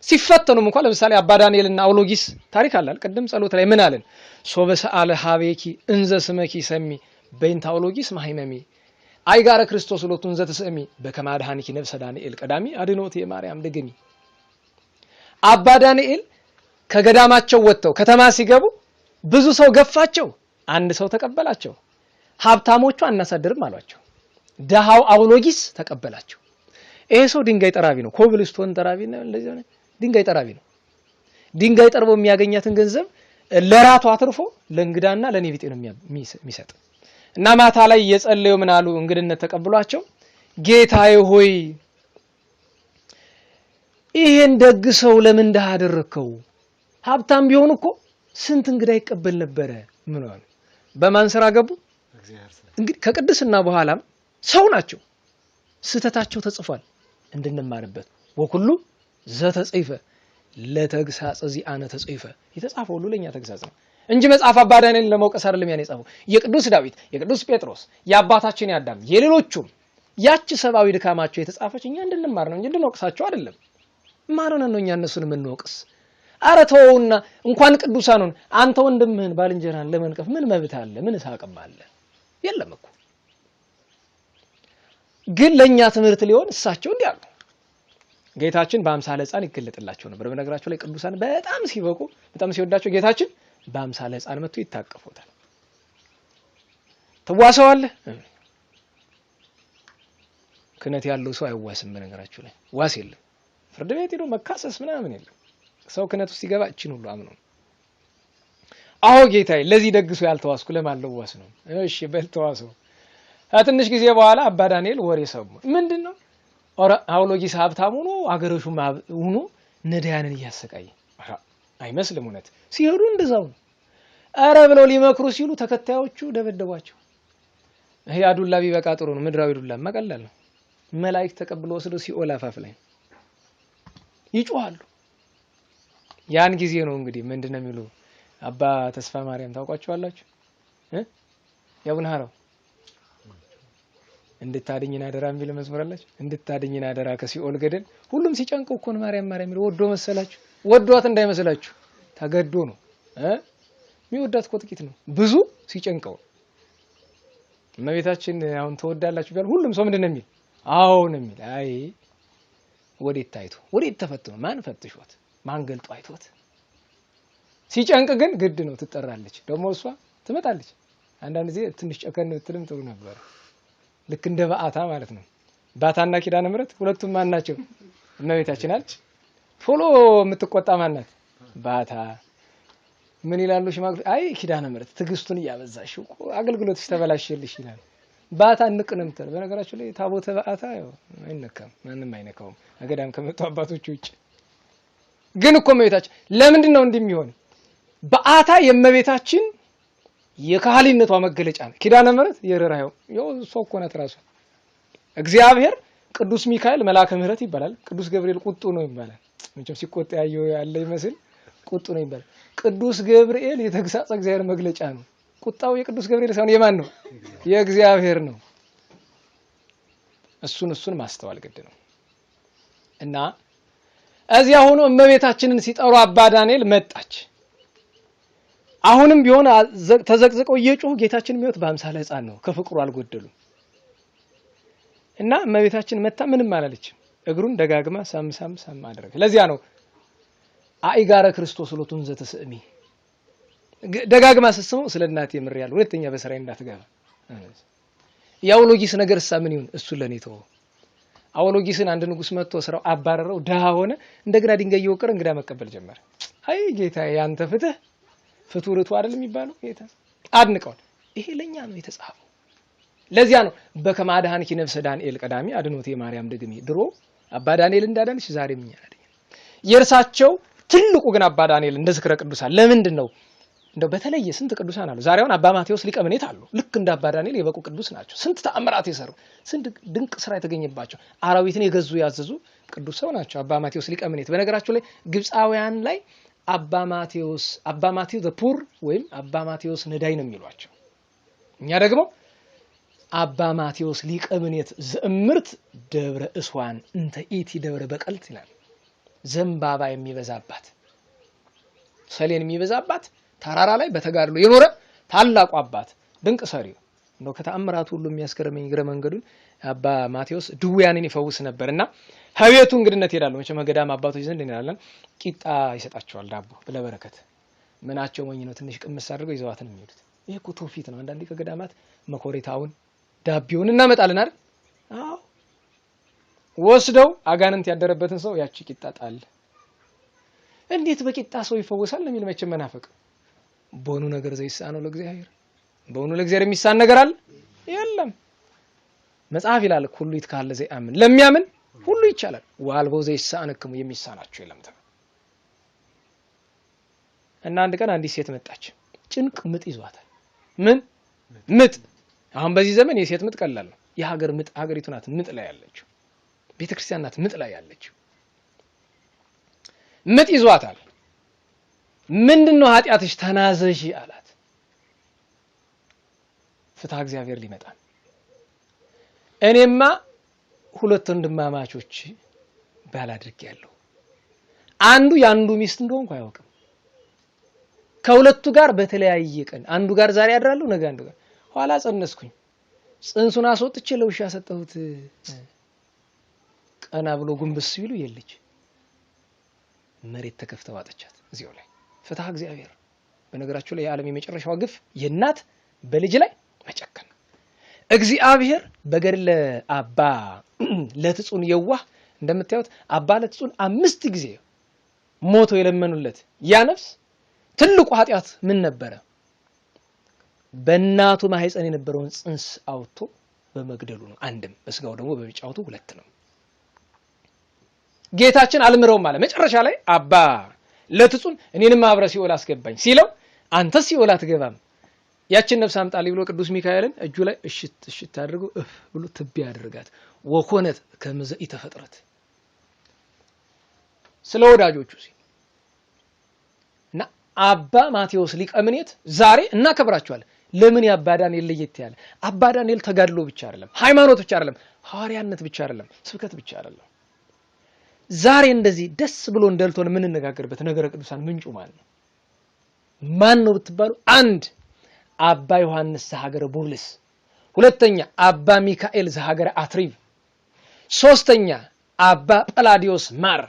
ሲፈተኑም እንኳን ለምሳሌ አባ ዳንኤልና አውሎጊስ ታሪክ አላል ቀደም ጸሎት ላይ ምን አለን ሶበሰአለ ሀቤኪ እንዘ ስመኪ ሰሚ በእንተ አውሎጊስ ማህመሚ አይጋረ ክርስቶስ ሎቱን ዘተሰሚ በከማድሃኒኪ ነፍሰ ዳንኤል ቀዳሚ አድኖት የማርያም ደግሚ አባ ዳንኤል ከገዳማቸው ወጥተው ከተማ ሲገቡ ብዙ ሰው ገፋቸው አንድ ሰው ተቀበላቸው ሀብታሞቹ አናሳደርም አሏቸው ደሃው አውሎጊስ ተቀበላቸው ይሄ ሰው ድንጋይ ጠራቢ ነው ኮብልስቶን ጠራቢ ነው እንደዚህ ነው ድንጋይ ጠራቢ ነው ድንጋይ ጠርቦ የሚያገኛትን ገንዘብ ለራቱ አትርፎ ለእንግዳና ለኔቢጤ ነው የሚሰጥ እና ማታ ላይ የጸለዩ ምን አሉ እንግድነት ተቀብሏቸው ጌታዬ ሆይ ይሄን ደግ ሰው ለምን ደሃ አደረከው ሀብታም ቢሆን እኮ ስንት እንግዳ ይቀበል ነበር ምን አሉ በማን ስራ ገቡ እንግዲህ ከቅድስና በኋላም ሰው ናቸው ስተታቸው ተጽፏል እንድንማርበት ወኩሉ ዘተጽፈ ለተግሳጽ ዚአነ ተጽፈ የተጻፈው ሁሉ ለኛ ተግሳጽ ነው እንጂ መጽሐፍ አባ ዳንኤልን ለመውቀስ አይደለም ያን የጻፈው የቅዱስ ዳዊት የቅዱስ ጴጥሮስ የአባታችን ያዳም የሌሎቹም ያቺ ሰባዊ ድካማቸው የተጻፈች እኛ እንድንማር ነው እንጂ እንድንወቅሳቸው አይደለም ማረነ ነው እኛ እነሱን የምንወቅስ አረተውና እንኳን ቅዱሳኑን አንተ ወንድምህን ባልንጀራን ለመንቀፍ ምን መብት አለ ምን ሳቀም አለ የለም እኮ ግን ለኛ ትምህርት ሊሆን እሳቸው እንዲያሉ ጌታችን በአምሳለ ሕፃን ይገለጥላቸው ነበር በነገራቸው ላይ ቅዱሳን በጣም ሲበቁ በጣም ሲወዳቸው ጌታችን በአምሳለ ሕፃን መጥቶ ይታቀፉታል ትዋሰዋለህ ክህነት ያለው ሰው አይዋስም። በነገራችሁ ላይ ዋስ የለም። ፍርድ ቤት ሄዶ መካሰስ ምናምን የለም። ሰው ክህነት ውስጥ ሲገባ እቺን ሁሉ አምኖ አዎ ጌታዬ ለዚህ ደግሶ ያልተዋስኩ ለማለው ዋስ ነው። እሺ በልተዋሰው ትንሽ ጊዜ በኋላ አባ ዳንኤል ወሬ ሰሙ። ምንድነው? አውሎጊስ ሀብታም ሆኖ አገረሹ ሆኖ ነዳያንን እያሰቃየ አይመስልም። እውነት ሲሄዱ እንደዛው ነው። አረ ብለው ሊመክሩ ሲሉ ተከታዮቹ ደበደቧቸው። ይሄ አዱላ ቢበቃ ጥሩ ነው። ምድራዊ ዱላ መቀለል ነው። መላእክት ተቀብሎ ወስደው ሲኦል አፋፍ ላይ ይጮሃሉ። ያን ጊዜ ነው እንግዲህ ምንድነው የሚሉ አባ ተስፋ ማርያም ታውቋቸዋላችሁ? ያቡነ ሐራው እንድታድኝና አደራ የሚል መዝሙር አላችሁ። እንድታድኝና አደራ ከሲኦል ገደል። ሁሉም ሲጨንቀው እኮ ነው ማርያም ማርያም የሚለው። ወዶ መሰላችሁ? ወዷት እንዳይመስላችሁ ተገዶ ነው። የሚወዳት እኮ ጥቂት ነው፣ ብዙ ሲጨንቀው። እመቤታችን አሁን ተወዳላችሁ ቢባል ሁሉም ሰው ምንድነው የሚል? አዎ ነው የሚል። አይ ወዴት ታይቶ ወዴት ተፈትኖ ማን ፈትሾት ማን ገልጦ አይቶት? ሲጨንቅ ግን ግድ ነው ትጠራለች። ደግሞ እሷ ትመጣለች። አንዳንድ ጊዜ ትንሽ ጨከን ብትልም ጥሩ ነበር። ልክ እንደ በዓታ ማለት ነው። ባታና ኪዳነ ምሕረት ሁለቱም ማን ናቸው? እመቤታችን አለች። ቶሎ የምትቆጣ ማናት? ባታ። ምን ይላሉ ሽማግሌ? አይ ኪዳነ ምሕረት ትዕግስቱን እያበዛሽ እኮ አገልግሎትሽ ተበላሽልሽ ይላል። ባታ ንቅንም ተር። በነገራችሁ ላይ ታቦተ ባታ አይነካም፣ ማንንም አይነካውም አገዳም ከመጡ አባቶች ውጭ። ግን እኮ እመቤታችን ለምንድን ነው እንደሚሆን? ባታ የእመቤታችን የካህሊነቷ መገለጫ ነው። ኪዳነ ምሕረት የረራው ሰው እኮ ናት ራሱ። እግዚአብሔር ቅዱስ ሚካኤል መልአከ ምሕረት ይባላል። ቅዱስ ገብርኤል ቁጡ ነው ይባላል። መቼም ሲቆጣ ያለ ይመስል ቁጡ ነው ይባላል። ቅዱስ ገብርኤል የተግሳጽ እግዚአብሔር መግለጫ ነው። ቁጣው የቅዱስ ገብርኤል ሳይሆን የማን ነው? የእግዚአብሔር ነው። እሱን ማስተዋል ግድ ነው። እና እዚያ ሆኖ እመቤታችንን ሲጠሩ አባ ዳንኤል መጣች። አሁንም ቢሆን ተዘቅዝቀው እየጮሁ ጌታችን የሚወት በአምሳለ ሕፃን ነው። ከፍቅሩ አልጎደሉም። እና እመቤታችን መጣ ምንም አላለችም። እግሩን ደጋግማ ሳም አደረገ። ለዚያ ነው አይጋረ ክርስቶስ ሎቱን ዘተስእሚ ደጋግማ ስትስመው ስለ እናቴ ምር ያለው ሁለተኛ በስራዬ እንዳትገባ። የአውሎጊስ ነገርሳ ምን ይሁን? እሱ ለኔ ተወው። አውሎጊስን አንድ ንጉስ መጥቶ ስራው አባረረው፣ ደሃ ሆነ። እንደገና ድንጋይ እየወቀረ እንግዳ መቀበል ጀመረ። አይ ጌታ ያንተ ፍቱርቱ አይደል የሚባለው? ጌታ አድንቀዋል። ይሄ ለኛ ነው የተጻፈው። ለዚያ ነው በከመ አድኃንኪ ነፍሰ ዳንኤል ቀዳሚ አድኖቴ ማርያም ደግሜ። ድሮ አባ ዳንኤል እንዳዳንሽ ዛሬም እኛ አዳኝ። የእርሳቸው ትልቁ ግን አባ ዳንኤል እንደ ዝክረ ቅዱሳን ለምንድን ነው እንደው በተለየ ስንት ቅዱሳን አሉ። ዛሬውን አባ ማቴዎስ ሊቀ ምኔት አሉ። ልክ እንደ አባ ዳንኤል የበቁ ቅዱስ ናቸው። ስንት ተአምራት የሰሩ ስንት ድንቅ ስራ የተገኘባቸው አራዊትን የገዙ ያዘዙ ቅዱስ ሰው ናቸው አባ ማቴዎስ ሊቀ ምኔት። በነገራችሁ ላይ ግብፃውያን ላይ አባ ማቴዎስ ዘ ፑር ወይም አባ ማቴዎስ ነዳይ ነው የሚሏቸው። እኛ ደግሞ አባ ማቴዎስ ሊቀ ምኔት ዘእምርት ደብረ እስዋን እንተ ኢቲ ደብረ በቀልት ይላል። ዘንባባ የሚበዛባት ሰሌን የሚበዛባት ተራራ ላይ በተጋድሎ የኖረ ታላቁ አባት ድንቅ ሰሪው ነው። ከተአምራቱ ሁሉ የሚያስገርመኝ እግረ መንገዱን አባ ማቴዎስ ድውያንን ይፈውስ ነበርና ሀቤቱ እንግድነት ይላሉ። መቼም ገዳም አባቶች ዘንድ እንላለን ቂጣ ይሰጣቸዋል ዳቦ ለበረከት። ምናቸው ሞኝ ነው ትንሽ ቅምስ አድርገው ይዘዋት ነው የሚሄዱት። ይሄ እኮ ትውፊት ነው። አንዳንዴ ከገዳማት መኮሪታውን ዳቢውን እናመጣለን አይደል? አዎ ወስደው አጋንንት ያደረበትን ሰው ያቺ ቂጣ ጣል። እንዴት በቂጣ ሰው ይፈወሳል ለሚል መቼም መናፈቅ። በሆኑ ነገር ዘይሳነው ለእግዚአብሔር። በሆኑ ለእግዚአብሔር የሚሳን ነገር አለ የለም። መጽሐፍ ይላል ሁሉ ይትካለ ዘይአምን፣ ለሚያምን ሁሉ ይቻላል። ወአልቦ ዘይሳነክሙ የሚሳናቸው የለም። እና አንድ ቀን አንዲት ሴት መጣች። ጭንቅ ምጥ ይዟታል። ምን ምጥ? አሁን በዚህ ዘመን የሴት ምጥ ቀላል ነው። የሀገር ምጥ ሀገሪቱ ናት ምጥ ላይ ያለችው። ቤተክርስቲያን ናት ምጥ ላይ ያለችው። ምጥ ይዟታል። ምንድነው ኃጢአትሽ? ተናዘዥ አላት። ፍትሐ እግዚአብሔር ሊመጣ እኔማ ሁለት ወንድማማቾች ባል አድርጌያለሁ። አንዱ ያንዱ ሚስት እንደሆንኩ አያውቅም። ከሁለቱ ጋር በተለያየ ቀን አንዱ ጋር ዛሬ አድራለሁ፣ ነገ አንዱ ጋር። ኋላ ጸነስኩኝ። ጽንሱን አስወጥቼ ለውሻ ሰጠሁት። ቀና ብሎ ጉንብስ ሲሉ የለች። መሬት ተከፍታ ዋጠቻት። እዚያው ላይ ፍትሐ እግዚአብሔር። በነገራችሁ ላይ የዓለም የመጨረሻው ግፍ የእናት በልጅ ላይ መጨከን። እግዚአብሔር በገድለ አባ ለትጹን የዋህ እንደምታዩት አባ ለትጹን 5 ጊዜ ሞቶ የለመኑለት ያ ነፍስ ትልቁ ኃጢያት ምን ነበረ? በእናቱ ማህፀን የነበረውን ጽንስ አውጥቶ በመግደሉ ነው። አንድም በስጋው ደግሞ በሚጫወቱ 2 ነው። ጌታችን አልምረውም አለ። መጨረሻ ላይ አባ ለትጹን እኔንም አብረ ሲኦል አስገባኝ ሲለው አንተ ሲኦል አትገባም ያችን ነፍስ አምጣልኝ ብሎ ቅዱስ ሚካኤልን እጁ ላይ እሽት አድርጎ ብሎ ትቢያ ያደርጋት ወኮነት ከመዘኢ ተፈጥረት ስለ ወዳጆቹ ሲል እና አባ ማቴዎስ ሊቀ ምኔት ዛሬ እናከብራቸዋለን። ለምን የአባ ዳንኤል ለየት ያለ? አባ ዳንኤል ተጋድሎ ብቻ አይደለም፣ ሃይማኖት ብቻ አይደለም፣ ሐዋርያነት ብቻ አይደለም፣ ስብከት ብቻ አይደለም። ዛሬ እንደዚህ ደስ ብሎ እንደልቶን የምንነጋገርበት ነገረ ቅዱሳን ምንጩ ማን ነው ብትባሉ፣ አንድ አባ ዮሐንስ ዘሀገረ ቡብልስ፣ ሁለተኛ አባ ሚካኤል ዘሀገረ አትሪብ፣ ሶስተኛ አባ ጳላዲዮስ ማር፣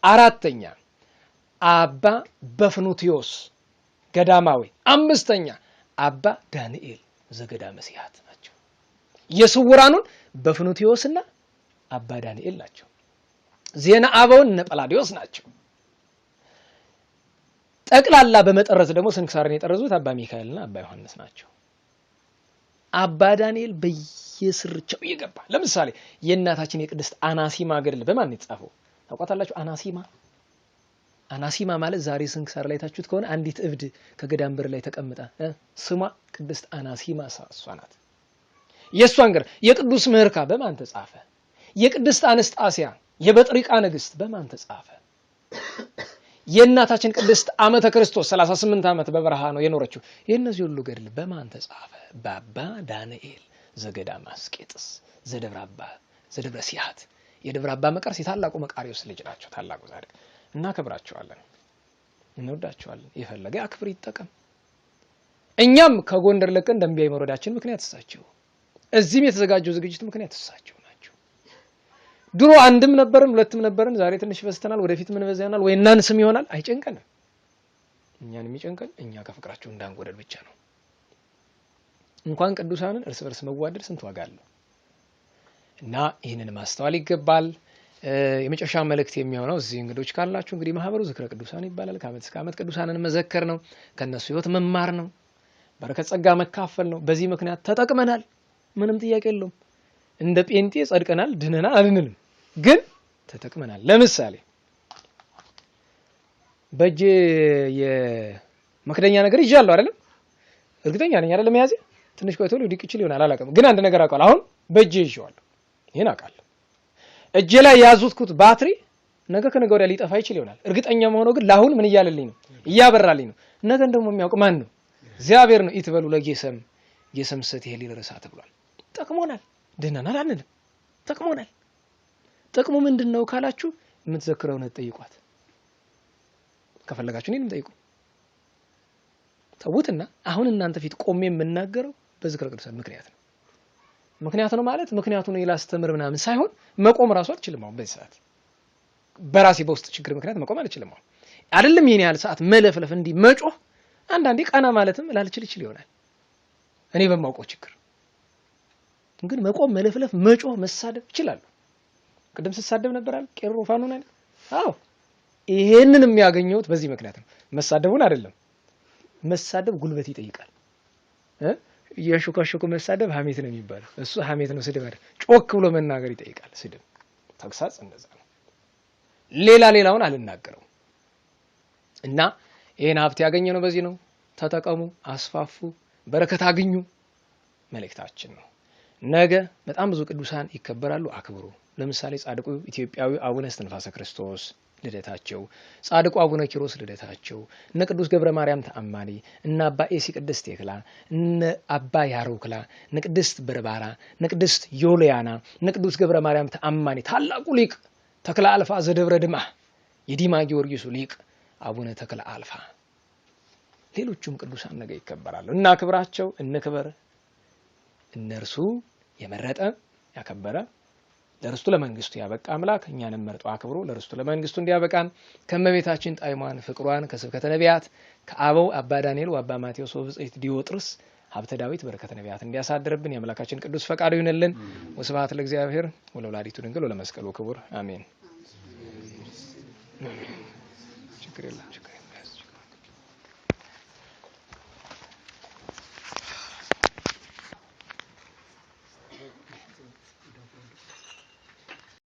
አራተኛ አባ በፍኑትዮስ ገዳማዊ፣ አምስተኛ አባ ዳንኤል ዘገዳመ ሲሃት ናቸው። የስውራኑን በፍኑትዮስና አባ ዳንኤል ናቸው። ዜና አበውን እነ ጳላዲዮስ ናቸው። ጠቅላላ በመጠረዝ ደግሞ ስንክሳርን የጠረዙት አባ ሚካኤልና አባ ዮሐንስ ናቸው። አባ ዳንኤል በየስርቻው ይገባ። ለምሳሌ የእናታችን የቅድስት አናሲማ ገድል በማን የተጻፈው ታውቃላችሁ? አናሲማ ማለት ዛሬ ስንክሳር ላይ ታችሁት ከሆነ አንዲት እብድ ከገዳም በር ላይ ተቀምጣ ስሟ ቅድስት አናሲማ እሷ ናት። የእሷን ገር የቅዱስ ምህርካ በማን ተጻፈ? የቅድስት አነስጣሲያ የበጥሪቃ ንግስት በማን ተጻፈ? የእናታችን ቅድስት ዓመተ ክርስቶስ 38 ዓመት በበረሃ ነው የኖረችው። የእነዚህ ሁሉ ገድል በማን ተጻፈ? በአባ ዳንኤል ዘገዳመ አስቄጥስ ዘደብረ ሲሃት። የደብረ አባ መቃርስ የታላቁ መቃርዮስ ልጅ ናቸው። ታላቁ ጻድቅ እናከብራቸዋለን፣ እንወዳቸዋለን። የፈለገ አክብር ይጠቀም። እኛም ከጎንደር ለቀን ደንቢያ መውረዳችን ምክንያት እሳቸው፣ እዚህም የተዘጋጀው ዝግጅት ምክንያት እሳቸው ናቸው። ድሮ አንድም ነበርን 2ም ነበርን፣ ዛሬ ትንሽ በስተናል፣ ወደፊት ምን በዛ ይሆናል ወይ እናንስም ይሆናል። አይጨንቀንም። እኛን የሚጨንቀን እኛ ከፍቅራቸው እንዳንጎደል ብቻ ነው። እንኳን ቅዱሳንን እርስ በርስ መዋደድ ስንት ዋጋ አለው እና ይህንን ማስተዋል ይገባል። የመጨረሻ መልእክት የሚሆነው እዚህ እንግዶች ካላችሁ እንግዲህ ማህበሩ ዝክረ ቅዱሳን ይባላል። ከዓመት እስከ ዓመት ቅዱሳንን መዘከር ነው፣ ከነሱ ህይወት መማር ነው፣ በረከት ጸጋ መካፈል ነው። በዚህ ምክንያት ተጠቅመናል፣ ምንም ጥያቄ የለውም። እንደ ጴንጤ ጸድቀናል፣ ድነናል አልንልም፣ ግን ተጠቅመናል። ለምሳሌ በእጄ የመክደኛ ነገር ይዣለሁ አይደለም? እርግጠኛ ነኝ አይደለም? ያዜ ትንሽ ቆይቶ ሊውድቅ ይችል ይሆናል አላውቅም፣ ግን አንድ ነገር አውቃለሁ። አሁን በእጄ ይዤዋለሁ፣ ይሄን አውቃለሁ። እጄ ላይ ያዙትኩት ባትሪ ነገ ከነገ ወዲያ ሊጠፋ ይችል ይሆናል። እርግጠኛ መሆኑ ግን ለአሁን ምን እያለልኝ ነው? እያበራልኝ ነው። ነገን ደግሞ የሚያውቅ ማን ነው? እግዚአብሔር ነው። ኢትበሉ ለጌሰም ጌሰም ሰት ይሄ ሊረሳ ተብሏል። ጠቅሞናል፣ ድነናል አንልም፣ ጠቅሞናል። ጥቅሙ ምንድነው ካላችሁ የምትዘክረው ነው ጠይቋት። ከፈለጋችሁ እኔንም ጠይቁ። ተውትና አሁን እናንተ ፊት ቆሜ የምናገረው በዝክረ ቅዱሳን ምክንያት ነው። ምክንያት ነው ማለት ምክንያቱ ነው ይላስተምር ምናምን ሳይሆን መቆም ራሱ አልችልም። አሁን በዚህ ሰዓት በራሴ በውስጥ ችግር ምክንያት መቆም አልችልም። አሁን አይደለም ይሄን ያህል ሰዓት መለፍለፍ እንዲህ መጮህ አንዳንዴ ቀና ማለትም ላልችል ይሆናል እኔ በማውቀው ችግር። ግን መቆም፣ መለፍለፍ፣ መጮህ፣ መሳደብ ይችላል። ቅድም ሲሳደብ ነበር አይደል? ቄሮ ፋኑን አይደል? አዎ ይሄንን የሚያገኘውት በዚህ ምክንያት ነው። መሳደቡን አይደለም። መሳደብ ጉልበት ይጠይቃል። የሹካሹኩ መሳደብ ሐሜት ነው የሚባለው። እሱ ሐሜት ነው፣ ስድብ አይደል። ጮክ ብሎ መናገር ይጠይቃል። ስድብ፣ ተግሳጽ እንደዛ ነው። ሌላውን አልናገረው እና ይሄን ሀብት ያገኘነው በዚህ ነው። ተጠቀሙ፣ አስፋፉ፣ በረከት አግኙ መልእክታችን ነው። ነገ በጣም ብዙ ቅዱሳን ይከበራሉ፣ አክብሩ። ለምሳሌ ጻድቁ ኢትዮጵያዊ አቡነ እስትንፋሰ ክርስቶስ ልደታቸው፣ ጻድቁ አቡነ ኪሮስ ልደታቸው፣ እነ ቅዱስ ገብረ ማርያም ተአማኒ፣ እነ አባ ኤሲ ቅድስት ቴክላ፣ እነ አባ ያሮክላ፣ እነ ቅድስት በርባራ፣ እነ ቅድስት ዮልያና፣ እነ ቅዱስ ገብረ ማርያም ተአማኒ፣ ታላቁ ሊቅ ተክለ አልፋ ዘደብረ ድማ፣ የዲማ ጊዮርጊሱ ሊቅ አቡነ ተክለ አልፋ፣ ሌሎቹም ቅዱሳን ነገ ይከበራሉ። እና ክብራቸው እንክበር። እነርሱ የመረጠ ያከበረ ለርስቱ ለመንግስቱ ያበቃ አምላክ እኛንም መርጦ አክብሮ ለርስቱ ለመንግስቱ እንዲያበቃን ከመቤታችን ጣይሟን ፍቅሯን ከስብከተ ነቢያት ከአበው አባ ዳንኤል ወአባ ማቴዎስ ወብጽሕት ዲዮጥርስ ሀብተ ዳዊት በረከተ ነቢያት እንዲያሳድርብን የአምላካችን ቅዱስ ፈቃዱ ይሁንልን። ወስብሐት ለእግዚአብሔር ወለወላዲቱ ድንግል ወለመስቀሉ ክቡር አሜን። ችግር የለም።